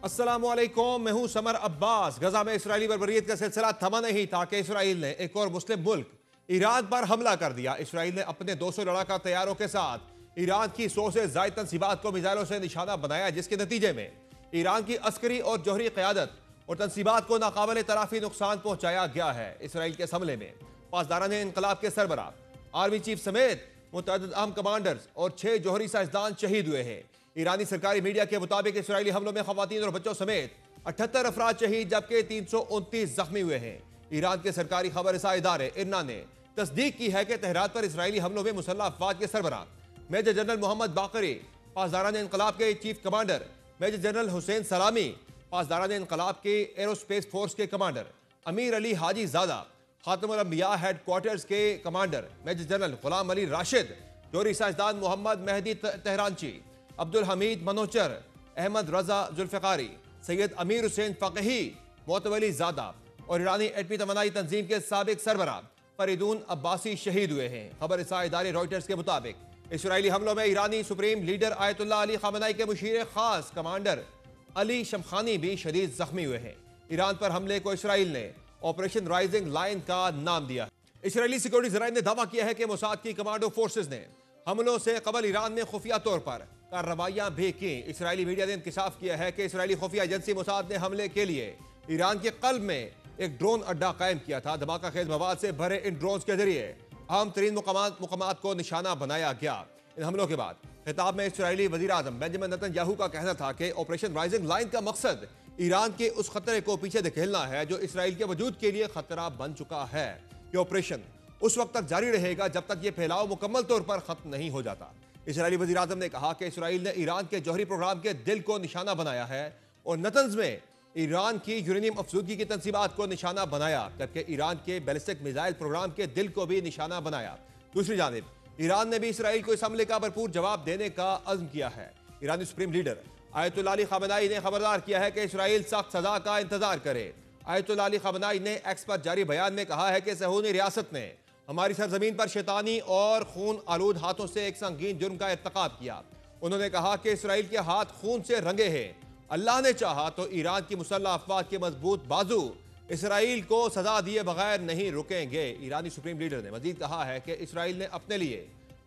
अस्सलामुअलैकुम, मैं हूं समर अब्बास। गजा में इसराइली बर्बरियत का सिलसिला थमा नहीं था कि इसराइल ने एक और मुस्लिम मुल्क ईरान पर हमला कर दिया। इसराइल ने अपने 200 लड़ाका तैयारों के साथ ईरान की 100 से ज्यादा तंसीबात को मिसाइलों से निशाना बनाया, जिसके नतीजे में ईरान की अस्करी और जौहरी क़यादत और तंसीबात को नाकाबिल तराफी नुकसान पहुंचाया गया है। इसराइल के इस हमले में पासदारान इनकलाब के सरबराह, आर्मी चीफ समेत मुतअद्दिद अहम कमांडर्स और 6 जौहरी साइंसदान शहीद हुए हैं। ईरानी सरकारी मीडिया के मुताबिक इसराइली हमलों में खवातीन और बच्चों समेत 78 अफराद शहीद जबकि 329 जख्मी हुए हैं। ईरान के सरकारी खबर रसा इदारे इरना ने तस्दीक की है कि तेहरान पर इसराइली हमलों में मुसल्लह अफवाज के सरबराह मेजर जनरल मोहम्मद बाकरी, पासदारान इनकलाब के chief commander major general Hossein Salami, पासदारान इनकलाब के एरोस्पेस फोर्स के कमांडर अमीर अली हाजी ज़ादा, खातमुल अंबिया हेडक्वार्टर्स के commander major general Ghulam Ali Rashid, जौहरी साइंसदान मोहम्मद मेहदी तेहरानची, अब्दुल हमीद मनोचर, अहमद रजा जुल्फ़िकारी, सैयद अमीर हुसैन फ़क़ही, मोतवली ज़ादा और ईरानी एटमी तवानाई तंजीम के साबिक सरबराह फरीदून अब्बासी शहीद हुए हैं। खबर रसा इदारे रॉयटर्स के मुताबिक इसराइली हमलों में ईरानी supreme leader Ayatollah Ali Khamenei के मुशीर खास कमांडर अली शमखानी भी शदीद जख्मी हुए हैं। ईरान पर हमले को इसराइल ने ऑपरेशन राइजिंग लाइन का नाम दिया। इसराइली सिक्योरिटी ज़राए ने दावा किया है कि मोसाद की कमांडो फोर्सेज ने हमलों से कबल ईरान में खुफिया तौर पर कार्रवाइयां भी की। इसराइली मीडिया ने इंकशाफ किया है कि इसराइली खुफिया एजेंसी मोसाद ने हमले के लिए ईरान के कल्ब में एक ड्रोन अड्डा कायम किया था। धमाका खेज मवाद से भरे इन ड्रोन के जरिए अहम तरीन मुकामात को निशाना बनाया गया। इन हमलों के बाद खिताब में इसराइली वज़ीर आज़म बेंजामिन नेतन्याहू का कहना था कि ऑपरेशन राइजिंग लाइन का मकसद ईरान के उस खतरे को पीछे धकेलना है जो इसराइल के वजूद के लिए खतरा बन चुका है। ये ऑपरेशन उस वक्त तक जारी रहेगा जब तक ये फैलाव मुकम्मल तौर पर खत्म नहीं हो जाता। इसराइली वज़ीर आज़म ने कहा कि इसराइल ने ईरान के जौहरी प्रोग्राम के दिल को निशाना बनाया है और नतंज में ईरान की यूरेनियम अफसूदगी की तंसीबात को निशाना बनाया, जबकि ईरान के बैलिस्टिक मिसाइल प्रोग्राम के दिल को भी निशाना बनाया। दूसरी जानिब ईरान ने भी इसराइल को इस हमले का भरपूर जवाब देने का अज़्म किया है। ईरानी supreme leader Ayatollah Ali Khamenei ने खबरदार किया है कि इसराइल सख्त सजा का इंतजार करे। आयतुल्लाह अली ख़ामेनी ने एक्स पर जारी बयान में कहा है कि सहूनी रियासत ने हमारी सरजमीन पर शैतानी और खून आलूद हाथों से एक संगीन जुर्म का इर्तिकाब किया। उन्होंने कहा कि इसराइल के हाथ खून से रंगे हैं। अल्लाह ने चाहा तो ईरान की मुसल्लह अफवाज के मजबूत बाजू इसराइल को सजा दिए बगैर नहीं रुकेंगे। ईरानी सुप्रीम लीडर ने मजीद कहा है कि इसराइल ने अपने लिए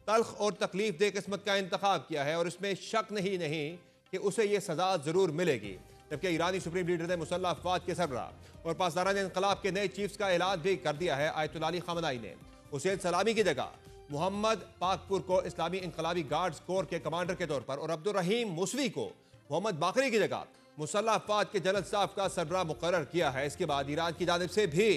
तल्ख और तकलीफ दे किस्मत का इंतखाब किया है और इसमें शक नहीं कि उसे ये सजा जरूर मिलेगी। जबकि ईरानी सुप्रीम लीडर ने मुसल्लह अफवाज के सरबराह और पासदारान इनकलाब के नए चीफ्स का ऐलान भी कर दिया है। आयतुल्लाह अली ख़ामेनी ने हुसैन सलामी की जगह मोहम्मद पाकपुर को इस्लामी इनकलाबी गार्ड्स कोर के कमांडर के तौर पर और अब्दुल रहीम मूसवी को मोहम्मद बाकरी की जगह मुसल्लह अफवाज के जनरल स्टाफ का सरबराह मुकर्रर किया है। इसके बाद ईरान की जानिब से भी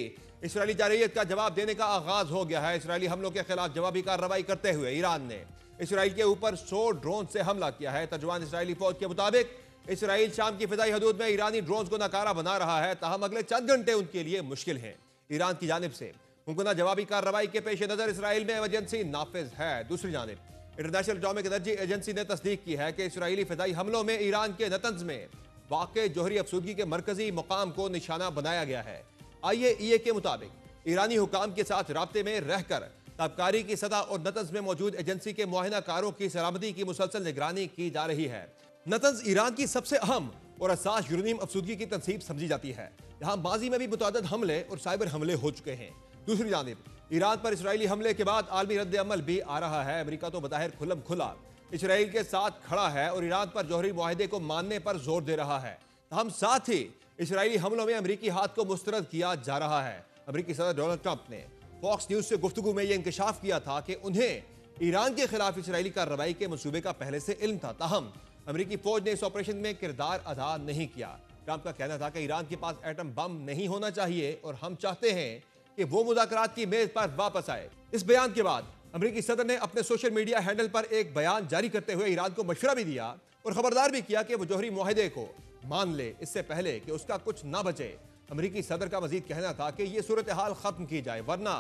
इसराइली जारहियत का जवाब देने का आगाज हो गया है। इसराइली हमलों के खिलाफ जवाबी कार्रवाई करते हुए ईरान ने इसराइल के ऊपर 100 ड्रोन से हमला किया है। तर्जुमान इसराइली फौज के मुताबिक इसराइल शाम की फिजाई हदूद में ईरानी ड्रोन को नकारा बना रहा है, ताहम अगले चंद घंटे उनके लिए मुश्किल है। ईरान की जानिब से मुमकिन जवाबी कार्रवाई के पेश नजर इसराइल में इमरजेंसी नाफिज है। दूसरी जानिब इंटरनेशनल एटॉमिक एनर्जी एजेंसी ने तस्दीक की है कि इसराइली फिजाई हमलों में ईरान के नतंज में वाक़े जौहरी अफसूदगी के मरकजी मुकाम को निशाना बनाया गया है। IAEA के मुताबिक ईरानी हुकाम के साथ राब्ते में रहकर ताबकारी की सतह और नतंज में मौजूद एजेंसी के मुआयना कारों की सलामती की मुसलसल निगरानी की जा रही है। नतंज ईरान की सबसे अहम और असास यूरेनियम अफसूदगी की तनसीब समझी जाती है, जहाँ माजी में भी मुतअद्दिद हमले और साइबर हमले हो चुके हैं। दूसरी जानिब ईरान पर इसराइली हमले के बाद आलमी रद्द अमल भी आ रहा है। अमेरिका तो बज़ाहिर खुल्लम खुला इसराइल के साथ खड़ा है और ईरान पर जौहरी मुआहदे को मानने पर जोर दे रहा है। हम साथ ही इसराइली हमलों में अमेरिकी हाथ को मुस्तरद किया जा रहा है। अमेरिकी सदर डोनाल्ड ट्रंप ने फॉक्स न्यूज से गुफ्तगू में यह इंकशाफ किया था कि उन्हें ईरान के खिलाफ इसराइली कार्रवाई के मंसूबे का पहले से इल्म था, ताहम अमेरिकी फौज ने इस ऑपरेशन में किरदार अदा नहीं किया। ट्रंप का कहना था कि ईरान के पास एटम बम नहीं होना चाहिए और हम चाहते हैं कि वो मुज़ाकरात की मेज पर वापस आए। इस बयान के बाद अमेरिकी सदर ने अपने सोशल मीडिया हैंडल पर एक बयान जारी करते हुए ईरान को मशवरा भी दिया और खबरदार भी किया कि वो जौहरी मुआहदे को मान ले, इससे पहले कि उसका कुछ ना बचे। अमेरिकी सदर का मजीद कहना था कि ये सूरत हाल खत्म की जाए, वरना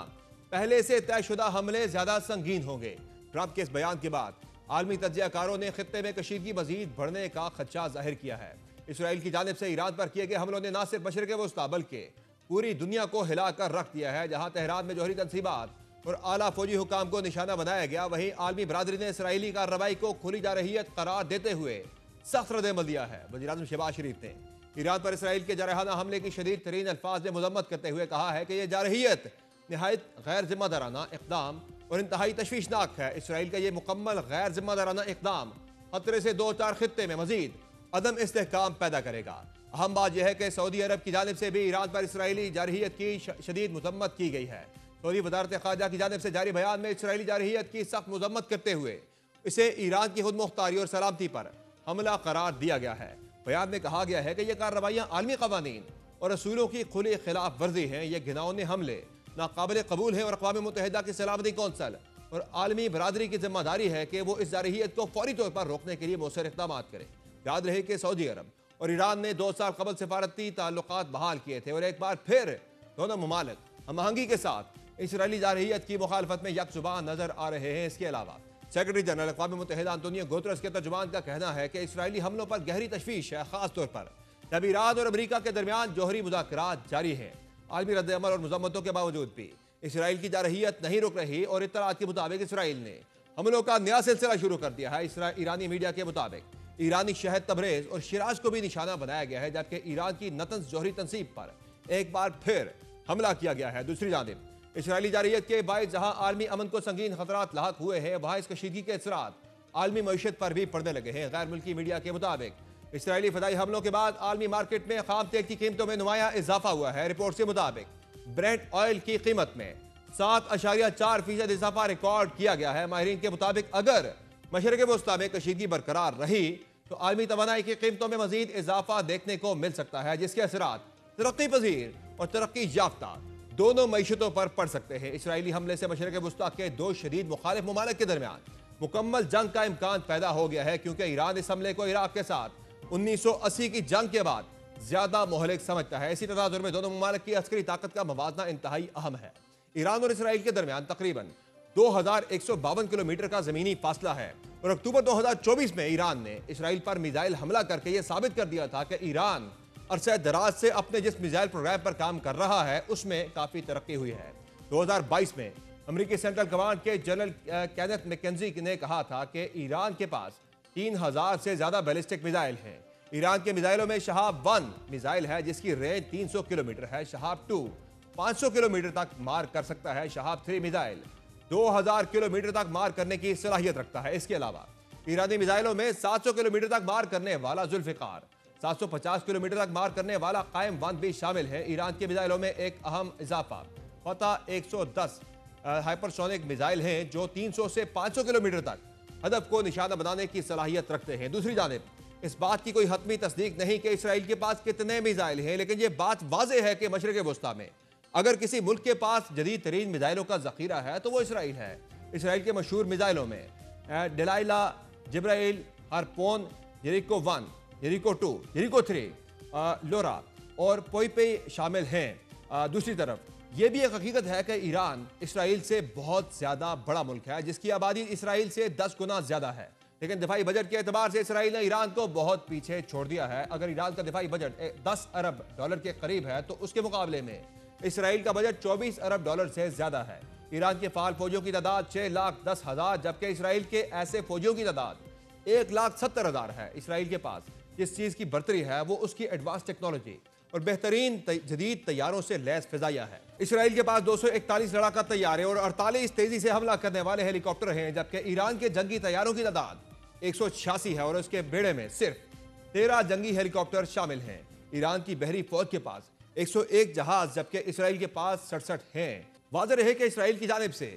पहले से तयशुदा हमले ज्यादा संगीन होंगे। ट्रंप के इस बयान के बाद आलमी तज्जियाकारों ने खित्ते में कशीदगी मजीद बढ़ने का खदशा जाहिर किया है। इसराइल की जानिब से ईरान पर किए गए हमलों ने न सिर्फ मशरिक़ वस्ता बल्कि पूरी दुनिया को हिलाकर रख दिया है। जहां तेहरान में जौहरी तनसीबात और आला फौजी हुकाम को निशाना बनाया गया, वहीं आलमी बरादरी ने इसराइली कार्रवाई को खुली जारहियत करार देते हुए सख्त रद्द-ए-अमल दिया है। वज़ीर-ए-आज़म शहबाज शरीफ ने ईरान पर इसराइल के जारहाना हमले की शदीद तरीन अल्फाज में मजम्मत करते हुए कहा है कि यह जारहियत नहायत गैर जिम्मेदाराना इक़दाम और इंतहाई तशवीशनाक है। इसराइल का यह मुकम्मल गैर जिम्मेदाराना इक़दाम खतरे से 2-4 खित्ते में मजीद अदम इस्तेहकाम पैदा करेगा। अहम बात यह है कि सऊदी अरब की जानिब से भी ईरान पर इसराइली जारहियत की शदीद मजम्मत की गई है। सऊदी वज़ारत ख़ारजा की जानिब से जारी बयान में इसराइली जारहियत की सख्त मजम्मत करते हुए इसे ईरान की खुद मुख्तारी और सलामती पर हमला करार दिया गया है। बयान में कहा गया है कि यह कार्रवाइयाँ आलमी क़वानीन और रसूलों की खुली खिलाफ वर्जी हैं। यह घिनौने हमले नाकाबिल कबूल हैं और अक़वाम मुत्तहिदा की सलामती कौंसल और आलमी बरादरी की जिम्मेदारी है कि वो इस जारहियत को फौरी तौर पर रोकने के लिए मौसर इक़दाम करें। याद रहे कि सऊदी अरब और ईरान ने 2 साल कबल सिफारती ताल्लुकात बहाल किए थे और एक बार फिर दोनों ममालिक हम आहंगी के साथ इसराइली जारहियत की मुखालफत में यकजुबान नजर आ रहे हैं। इसके अलावा सेक्रेटरी जनरल अक़वाम मुत्तहिदा अंतोनियो गुतरस के तर्जुमान का कहना है कि इसराइली हमलों पर गहरी तशवीश है, खास तौर पर जब ईरान और अमरीका के दरमियान जौहरी मुज़ाकरात जारी हैं। आलमी रद्द-ए-अमल और मज़म्मतों के बावजूद भी इसराइल की जारहियत नहीं रुक रही और इत्तलात के मुताबिक इसराइल ने हमलों का नया सिलसिला शुरू कर दिया है। ईरानी मीडिया के मुताबिक ईरानी शहर तबरेज और शिराज को भी निशाना बनाया गया है, जबकि ईरान की नतंज जौहरी तनसीब पर एक बार फिर हमला किया गया है। दूसरी जानिब इसराइली जारहियत के बायस जहां आलमी अमन को संगीन खतरात लाहक हुए हैं, वहां इस कशीदगी के असरात आलमी मईशत पर भी पड़ने लगे हैं। गैर मुल्की मीडिया के मुताबिक इसराइली फदाई हमलों के बाद आलमी मार्केट में खाम तेल की कीमतों में नुमाया इजाफा हुआ है। रिपोर्ट के मुताबिक ब्रेंट ऑयल की कीमत में 7.4% इजाफा रिकॉर्ड किया गया है। माहिरीन के मुताबिक अगर मशरक़ वस्ता में कशीदगी बरकरार रही तो आलमी तवानाई की कीमतों में मजीद इजाफा देखने को मिल सकता है, जिसके असरात तरक्की पजीर और तरक्की याफ्ता दोनों मईशतों पर पड़ सकते हैं। इसराइली हमले से मशरक़ वस्ता के 2 शदीद मुखालिफ ममालिक के दरमियान मुकम्मल जंग का इम्कान पैदा हो गया है, क्योंकि ईरान इस हमले को इराक के साथ 1980 की जंग के बाद ज्यादा मोहलिक समझता है। इसी तनाजुर में दोनों ममालिक की अस्करी ताकत का मवाजना इंतहाई अहम है। ईरान और इसराइल के दरमियान तकरीबन 2152 किलोमीटर का जमीनी फासला है और अक्टूबर 2024 में ईरान ने इसराइल पर मिसाइल हमला करके यह साबित कर दिया था कि ईरान अरसे दराज से अपने जिस मिसाइल प्रोग्राम पर काम कर रहा है उसमें काफी तरक्की हुई है। 2022 में अमेरिकी सेंट्रल कमांड के जनरल केनेथ मैकेंजी ने कहा था कि ईरान के पास 3000 से ज्यादा बैलिस्टिक मिसाइल हैं। ईरान के मिसाइलों में शहाब 1 मिसाइल है जिसकी रेंज 300 किलोमीटर है। शहाब 2 500 किलोमीटर तक मार कर सकता है। शहाब 3 मिसाइल 2000 किलोमीटर तक मार करने की सलाहियत रखता है। इसके अलावा ईरानी मिसाइलों में 700 किलोमीटर तक मार करने वाला जुल्फिकार, 750 किलोमीटर तक मार करने वाला कायम 1 भी शामिल है। ईरान के मिसाइलों में एक अहम इजाफा फतह 110 हाइपरसोनिक मिसाइल हैं जो 300 से 500 किलोमीटर तक हदफ को निशाना बनाने की सलाहियत रखते हैं। दूसरी जानिब इस बात की कोई हतमी तस्दीक नहीं कि इसराइल के पास कितने मिसाइल हैं, लेकिन यह बात वाज़ेह है कि मशरिक़ वस्ता में अगर किसी मुल्क के पास जदीद तरीन मिसाइलों का जखीरा है तो वो इसराइल है। इसराइल के मशहूर मिसाइलों में डेलाइला, जिब्राइल, हारपोन, जेरिको 1, जेरिको 2, जेरिको 3, लोरा और पोइपे शामिल हैं। दूसरी तरफ यह भी एक हकीकत है कि ईरान इसराइल से बहुत ज़्यादा बड़ा मुल्क है, जिसकी आबादी इसराइल से 10 गुना ज़्यादा है, लेकिन दिफाई बजट के एतबार से इसराइल ने ईरान को बहुत पीछे छोड़ दिया है। अगर ईरान का दिफाई बजट 10 अरब डॉलर के करीब है तो उसके मुकाबले में इसराइल का बजट 24 अरब डॉलर से ज्यादा है। ईरान के फाल फौजियों की तादाद 6,10,000, जबकि इसराइल के ऐसे फौजियों की तादाद 1,70,000 है। इसराइल के पास जिस चीज की बर्तरी है वो उसकी एडवांस टेक्नोलॉजी और बेहतरीन जदीद तैयारों से लैस फिजाइया है। इसराइल के पास 241 लड़ाका तैयारे और 48 तेजी से हमला करने वाले हेलीकॉप्टर हैं, जबकि ईरान के जंगी तैयारों की तादाद 186 है और उसके बेड़े में सिर्फ 13 जंगी हेलीकॉप्टर शामिल हैं। ईरान की बहरी फौज के पास 101 जहाज, जबकि इसराइल के पास 67 हैं। वाज़ेह रहे कि इसराइल की जानिब से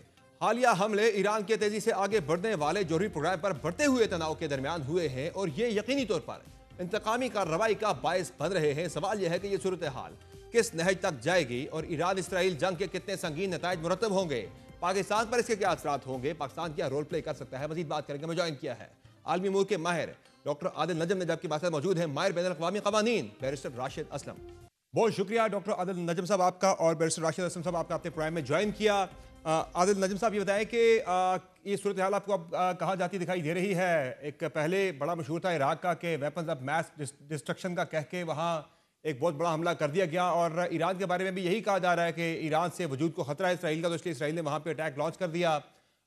हालिया हमले ईरान के तेजी से आगे बढ़ने वाले जौहरी प्रोग्राम पर बढ़ते हुए तनाव के दरमियान हुए हैं और ये यकीनी तौर पर इंतकामी कार्रवाई का बायस बन रहे हैं। सवाल यह है कि यह सूरत हाल किस नहज तक जाएगी और ईरान इसराइल जंग के कितने संगीन नताइज मुरतब होंगे, पाकिस्तान पर इसके क्या असरात होंगे, पाकिस्तान क्या रोल प्ले कर सकता है। मजीद बात करेंगे। मैं ज्वाइन किया है आलमी उमूर के माहिर डॉक्टर आदिल नजम ने, जबकि बात मौजूद है माहिर बैनुल अक़वामी क़वानीन बैरिस्टर राशिद असलम। बहुत शुक्रिया डॉक्टर आदिल नजम साहब आपका और बैरिस्टर राशिद असलम साहब आपका अपने प्रोग्राम में ज्वाइन किया। आदिल नजम साहब ये बताएं कि ये सूरत हाल आपको अब कहाँ जाती दिखाई दे रही है। एक पहले बड़ा मशहूर था इराक का कि वेपन्स ऑफ मैस डिस्ट्रक्शन का कह के वहाँ एक बहुत बड़ा हमला कर दिया गया और ईरान के बारे में भी यही कहा जा रहा है कि ईरान से वजूद को खतरा है इसराइल का, तो इसलिए इसराइल ने वहाँ पे अटैक लॉन्च कर दिया।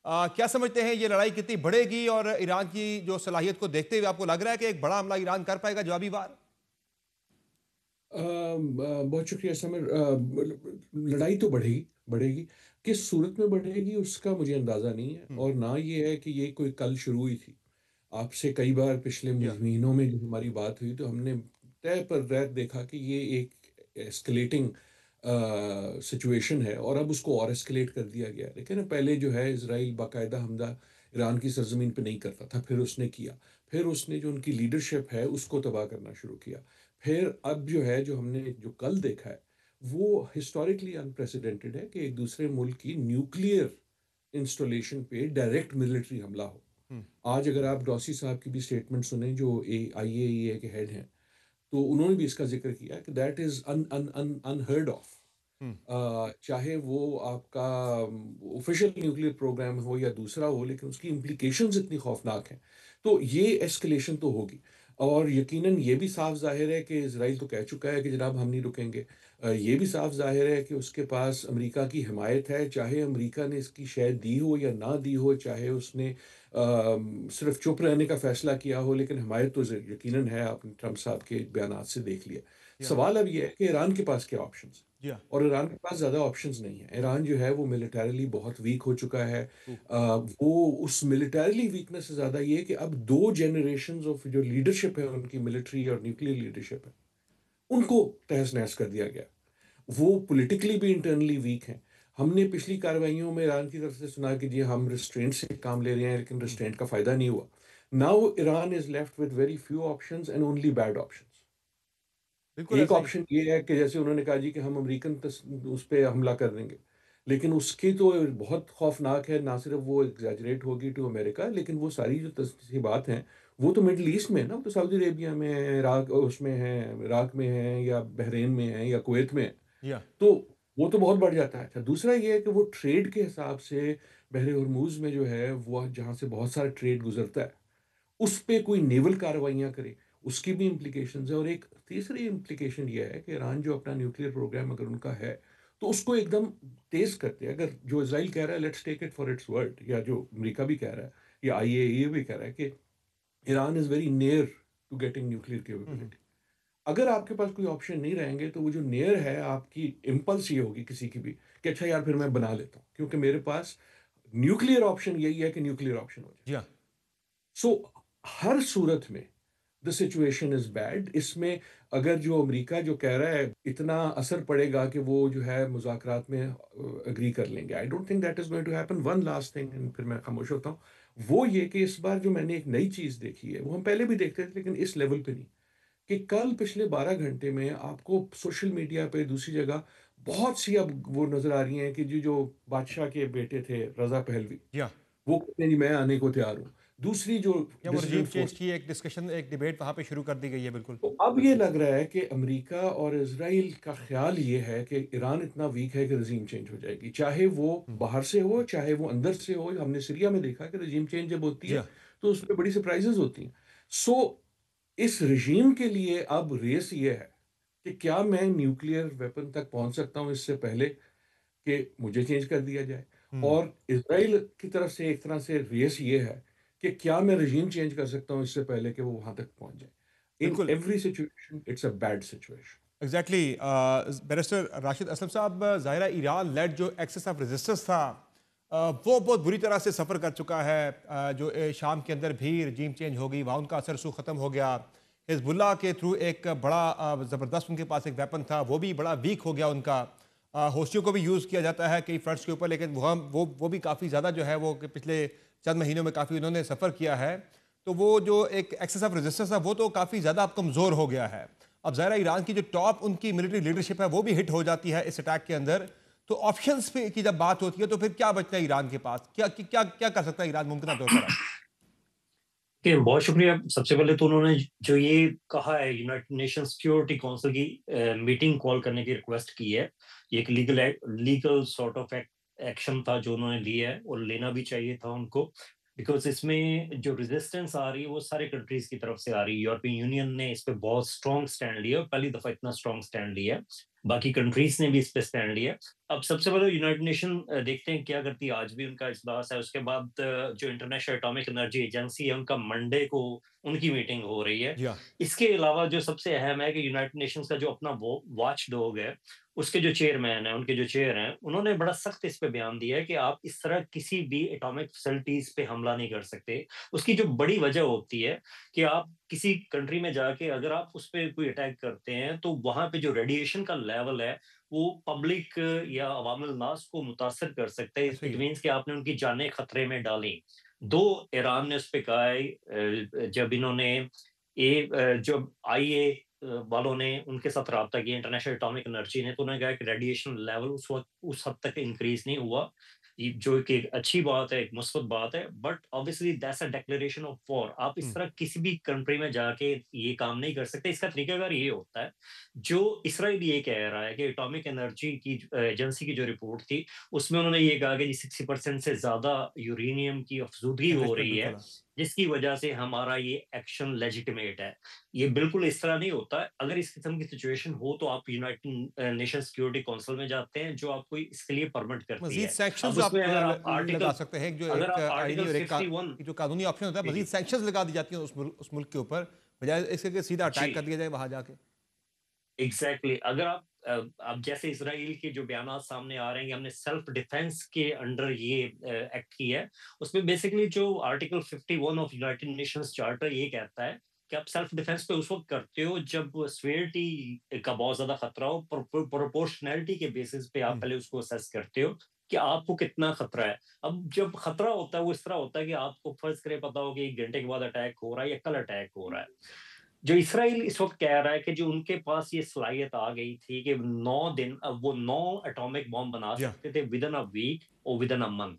क्या समझते हैं ये लड़ाई कितनी बढ़ेगी और ईरान की जो सलाहियत को देखते हुए आपको लग रहा है कि एक बड़ा हमला ईरान कर पाएगा, जवाबी वार? बहुत शुक्रिया समर। लड़ाई तो बढ़ेगी बढ़ेगी। किस सूरत में बढ़ेगी उसका मुझे अंदाज़ा नहीं है, हम्म। और ना ये है कि ये कोई कल शुरू हुई थी। आपसे कई बार पिछले या महीनों में जब हमारी बात हुई तो हमने तय पर रह देखा कि ये एक एस्केलेटिंग सिचुएशन है, और अब उसको और एस्केलेट कर दिया गया है। लेकिन पहले जो है इसराइल बाकायदा हमला ईरान की सरजमीन पे नहीं करता था, फिर उसने किया। फिर उसने जो उनकी लीडरशिप है उसको तबाह करना शुरू किया। फिर अब जो है, जो हमने जो कल देखा है, वो हिस्टोरिकली अनप्रेसिडेंटेड है कि एक दूसरे मुल्क की न्यूक्लियर इंस्टॉलेशन पे डायरेक्ट मिलिट्री हमला हो। हम्म। आज अगर आप डॉसी साहब की भी स्टेटमेंट सुने, जो IAEA के हेड हैं, तो उन्होंने भी इसका जिक्र किया कि that is un un un unheard of. Hmm. चाहे वो आपका ऑफिशियल न्यूक्लियर प्रोग्राम हो या दूसरा हो, लेकिन उसकी इम्प्लीकेशंस इतनी खौफनाक हैं। तो ये एस्केलेशन तो होगी। और यकीनन ये भी साफ जाहिर है कि इजराइल तो कह चुका है कि जनाब हम नहीं रुकेंगे। ये भी साफ जाहिर है कि उसके पास अमेरिका की हिमायत है, चाहे अमेरिका ने इसकी शायद दी हो या ना दी हो, चाहे उसने सिर्फ चुप रहने का फैसला किया हो, लेकिन हिमायत तो यकीनन है। आपने ट्रंप साहब के बयान से देख लिया। या सवाल अब यह है कि ईरान के पास क्या ऑप्शन है। या और ईरान के पास ज़्यादा ऑप्शंस नहीं है। ईरान जो है वो मिलिटरीली बहुत वीक हो चुका है। उ, वो उस मिलिटरीली वीकनेस से ज़्यादा ये है कि अब दो जनरेशन्स ऑफ जो लीडरशिप है उनकी, मिलिट्री और न्यूक्लियर लीडरशिप है, उनको तहस नहस कर दिया गया। वो पॉलिटिकली भी इंटरनली वीक हैं। हमने पिछली कार्रवाइयों में ईरान की तरफ से सुना कि जी हम रिस्ट्रेंट से काम ले रहे हैं, लेकिन हम्म। रिस्ट्रेंट का फ़ायदा नहीं हुआ। Now Iran is left with very few options and only bad options. बिल्कुल एक ऐसा ही। ऑप्शन ये है कि जैसे उन्होंने कहा जी कि हम अमेरिकन उस पे हमला कर देंगे, लेकिन उसकी तो बहुत खौफनाक है। ना सिर्फ वो एग्जैजरेट होगी टू अमेरिका, लेकिन वो सारी जो तस्वीबात हैं वो तो मिडल ईस्ट में है ना, वो तो सऊदी अरेबिया में है, इराक उसमें है, इराक में है, या बहरीन में है, या कुवैत में है। या तो वो तो बहुत बढ़ जाता है। अच्छा, दूसरा ये है कि वो ट्रेड के हिसाब से बहरे हरमुज़ में जो है, वो जहाँ से बहुत सारा ट्रेड गुजरता है, उस पे कोई नेवल कार्रवाइयाँ करे, उसकी भी इम्प्लीकेशंस है। और एक तीसरी इम्प्लीकेशन ये है कि ईरान जो अपना न्यूक्लियर प्रोग्राम अगर उनका है, तो उसको एकदम तेज़ करते हैं। अगर जो इज़राइल कह रहा है let's take it for its word, या जो अमेरिका भी कह रहा है, या IAEA भी कह रहा है कि Iran is very near to getting nuclear hmm. Capability. अगर आपके पास कोई ऑप्शन नहीं रहेंगे, तो वो जो नियर है आपकी इम्पल्स ये होगी किसी की भी, कि अच्छा यार फिर मैं बना लेता हूँ, क्योंकि मेरे पास न्यूक्लियर ऑप्शन यही है कि न्यूक्लियर ऑप्शन हो जाए। या सो हर सूरत में द सिचुएशन इज बैड। इसमें अगर जो अमेरिका जो कह रहा है इतना असर पड़ेगा कि वो जो है मुज़ाकरात में अग्री कर लेंगे, I don't think that is going to happen. One last thing and फिर मैं खामोश होता हूँ। वो ये कि इस बार जो मैंने एक नई चीज़ देखी है, वो हम पहले भी देखते थे लेकिन इस लेवल पे नहीं, कि कल पिछले 12 घंटे में आपको सोशल मीडिया पे दूसरी जगह बहुत सी अब वो नज़र आ रही हैं कि जो बादशाह के बेटे थे रजा पहलवी, या वो कहते हैं जी मैं आने को तैयार हूँ। दूसरी जो या वो रजीम डिसिडेंट चेंज फोर्स, की एक डिस्कशन, एक डिबेट वहां पे शुरू कर दी गई है, बिल्कुल। तो अब ये लग रहा है कि अमेरिका और इजराइल का ख्याल ये है कि ईरान इतना वीक है कि रजीम चेंज हो जाएगी, चाहे वो हम्म। बाहर से हो चाहे वो अंदर से हो। हमने सीरिया में देखा कि रजीम चेंज जब होती जी है हाँ। तो उसमें बड़ी सरप्राइजेस होती हैं। सो इस रजीम के लिए अब रेस ये है कि क्या मैं न्यूक्लियर वेपन तक पहुंच सकता हूं इससे पहले कि मुझे चेंज कर दिया जाए। हम्म। और इसराइल की तरफ से एक तरह से रेस ये है कि क्या मैं रजीम चेंज कर सकता हूं इससे पहले कि वो वहां तक पहुंच जाए। इन बिल्कुल। Every situation it's a bad situation. Exactly. Barrister Rashid Aslam साहब, ज़ाहिरा ईरान लेड जो एक्सेस ऑफ रेजिस्टेंस था, वो बहुत बुरी तरह से सफ़र कर चुका है। जो शाम के अंदर भी रजीम चेंज हो गई, वहाँ उनका असर सू ख़त्म हो गया। हिजबुल्लाह के थ्रू एक बड़ा ज़बरदस्त उनके पास एक वेपन था, वो भी बड़ा वीक हो गया उनका। हौसियों को भी यूज़ किया जाता है कई फ्रंट्स के ऊपर, लेकिन वो भी काफ़ी ज़्यादा जो है वो कि पिछले चंद महीनों में काफ़ी उन्होंने सफ़र किया है। तो वो जो एक एक्सेस ऑफ रेजिस्टेंस था वो तो काफ़ी ज़्यादा अब कमज़ोर हो गया है। अब ज़ाहिर है ईरान की जो टॉप उनकी मिलिट्री लीडरशिप है वो भी हिट हो जाती है इस अटैक के अंदर। तो ऑप्शंस पे की जब बात होती है तो फिर क्या बचता है ईरान के पास? क्या क्या क्या कर सकता है ईरान मुमकिन तौर पर अब? कि बहुत शुक्रिया। सबसे पहले तो उन्होंने जो ये कहा है, यूनाइटेड नेशन सिक्योरिटी काउंसिल की मीटिंग कॉल करने की रिक्वेस्ट की है, ये एक लीगल सॉर्ट ऑफ एक्शन था जो उन्होंने लिया है, और लेना भी चाहिए था उनको। बिकॉज इसमें जो रेजिस्टेंस आ रही है वो सारे कंट्रीज की तरफ से आ रही है। यूरोपियन यूनियन ने इस पे बहुत स्ट्रॉन्ग स्टैंड लिया, पहली दफा इतना स्ट्रॉन्ग स्टैंड लिया है। बाकी कंट्रीज ने भी इस पे स्टैंड लिया। अब सबसे पहले यूनाइटेड नेशन देखते हैं क्या करती है। आज भी उनका इजलास है, उसके बाद जो इंटरनेशनल एटॉमिक एनर्जी एजेंसी है उनका मंडे को उनकी मीटिंग हो रही है। जी हाँ। इसके अलावा जो सबसे अहम है कि यूनाइटेड नेशंस का जो अपना वो वॉच डॉग है, उसके जो चेयरमैन है, उनके जो चेयर हैं, उन्होंने बड़ा सख्त इस पे बयान दिया है कि आप इस तरह किसी भी एटॉमिक फैसिलिटीज पे हमला नहीं कर सकते। उसकी जो बड़ी वजह होती है कि आप किसी कंट्री में जाके अगर आप उस पे कोई अटैक करते हैं तो वहां पे जो रेडिएशन का लेवल है वो पब्लिक या अवामुल नास को मुतासर कर सकता है। ऐसा ही इट है। मीन्स कि आपने उनकी जानें खतरे में डाली। दो, ईरान ने उस पे कहा है जब इन्होंने जब आईए वालों ने उनके साथ रब्ता किया, इंटरनेशनल एटॉमिक एनर्जी ने, तो उन्होंने कहा कि रेडिएशन लेवल उस वक्त उस हद तक इंक्रीज नहीं हुआ, जो कि एक अच्छी बात है, एक मुस्बत बात है। But obviously that's a declaration of war. आप इस हम्म। तरह किसी भी कंट्री में जाके ये काम नहीं कर सकते। इसका तरीकाकार ये होता है, जो इसराइल ये कह रहा है कि एटॉमिक एनर्जी की एजेंसी की जो रिपोर्ट थी उसमें उन्होंने ये कहा कि 60% से ज्यादा यूरेनियम की अफजूदगी हो एनरिचमेंट रही बिल्कुल है, हाँ। जिसकी वजह से हमारा ये एक्शन लेजिटिमेट है। ये बिल्कुल इस तरह नहीं होता है। अगर इस किस्म की सिचुएशन हो तो आप यूनाइटेड नेशन सिक्योरिटी काउंसिल में जाते हैं, जो आपको इसके लिए परमिट करती मजीद है। सैंक्शंस अब उसमें आप अगर आप लगा आर्टिकल सकते हैं, जो अगर एक आप आईनी आर्टिकल और 51, जो कानूनी ऑप्शन होता है, जी मजीद जी सैंक्शंस लगा दी जाती हैं उस मुल्क के ऊपर, बजाय इसके कि सीधा जी अटैक कर दिया जाए वहां जाके। एग्जैक्टली अगर आप अब जैसे इसराइल के जो बयान सामने आ रहे हैं कि हमने सेल्फ डिफेंस के अंडर ये एक्ट किया है, उसमें बेसिकली जो article 51 of United Nations charter ये कहता है कि आप सेल्फ डिफेंस पे उस वक्त करते हो जब स्वेरिटी का बहुत ज्यादा खतरा हो। प्रोपोर्शनैलिटी के बेसिस पे आप हम्म। पहले उसको असेस करते हो कि आपको कितना खतरा है। अब जब खतरा होता है वो इस तरह होता है कि आपको फर्ज करे पता हो कि 1 घंटे के बाद अटैक हो रहा है या कल अटैक हो रहा है। जो इसराइल इस वक्त कह रहा है कि जो उनके पास ये सलाहियत आ गई थी कि 9 दिन, अब वो 9 एटॉमिक बॉम्ब बना जी हाँ। सकते थे विद इन अ वीक और विद इन अ मंथ,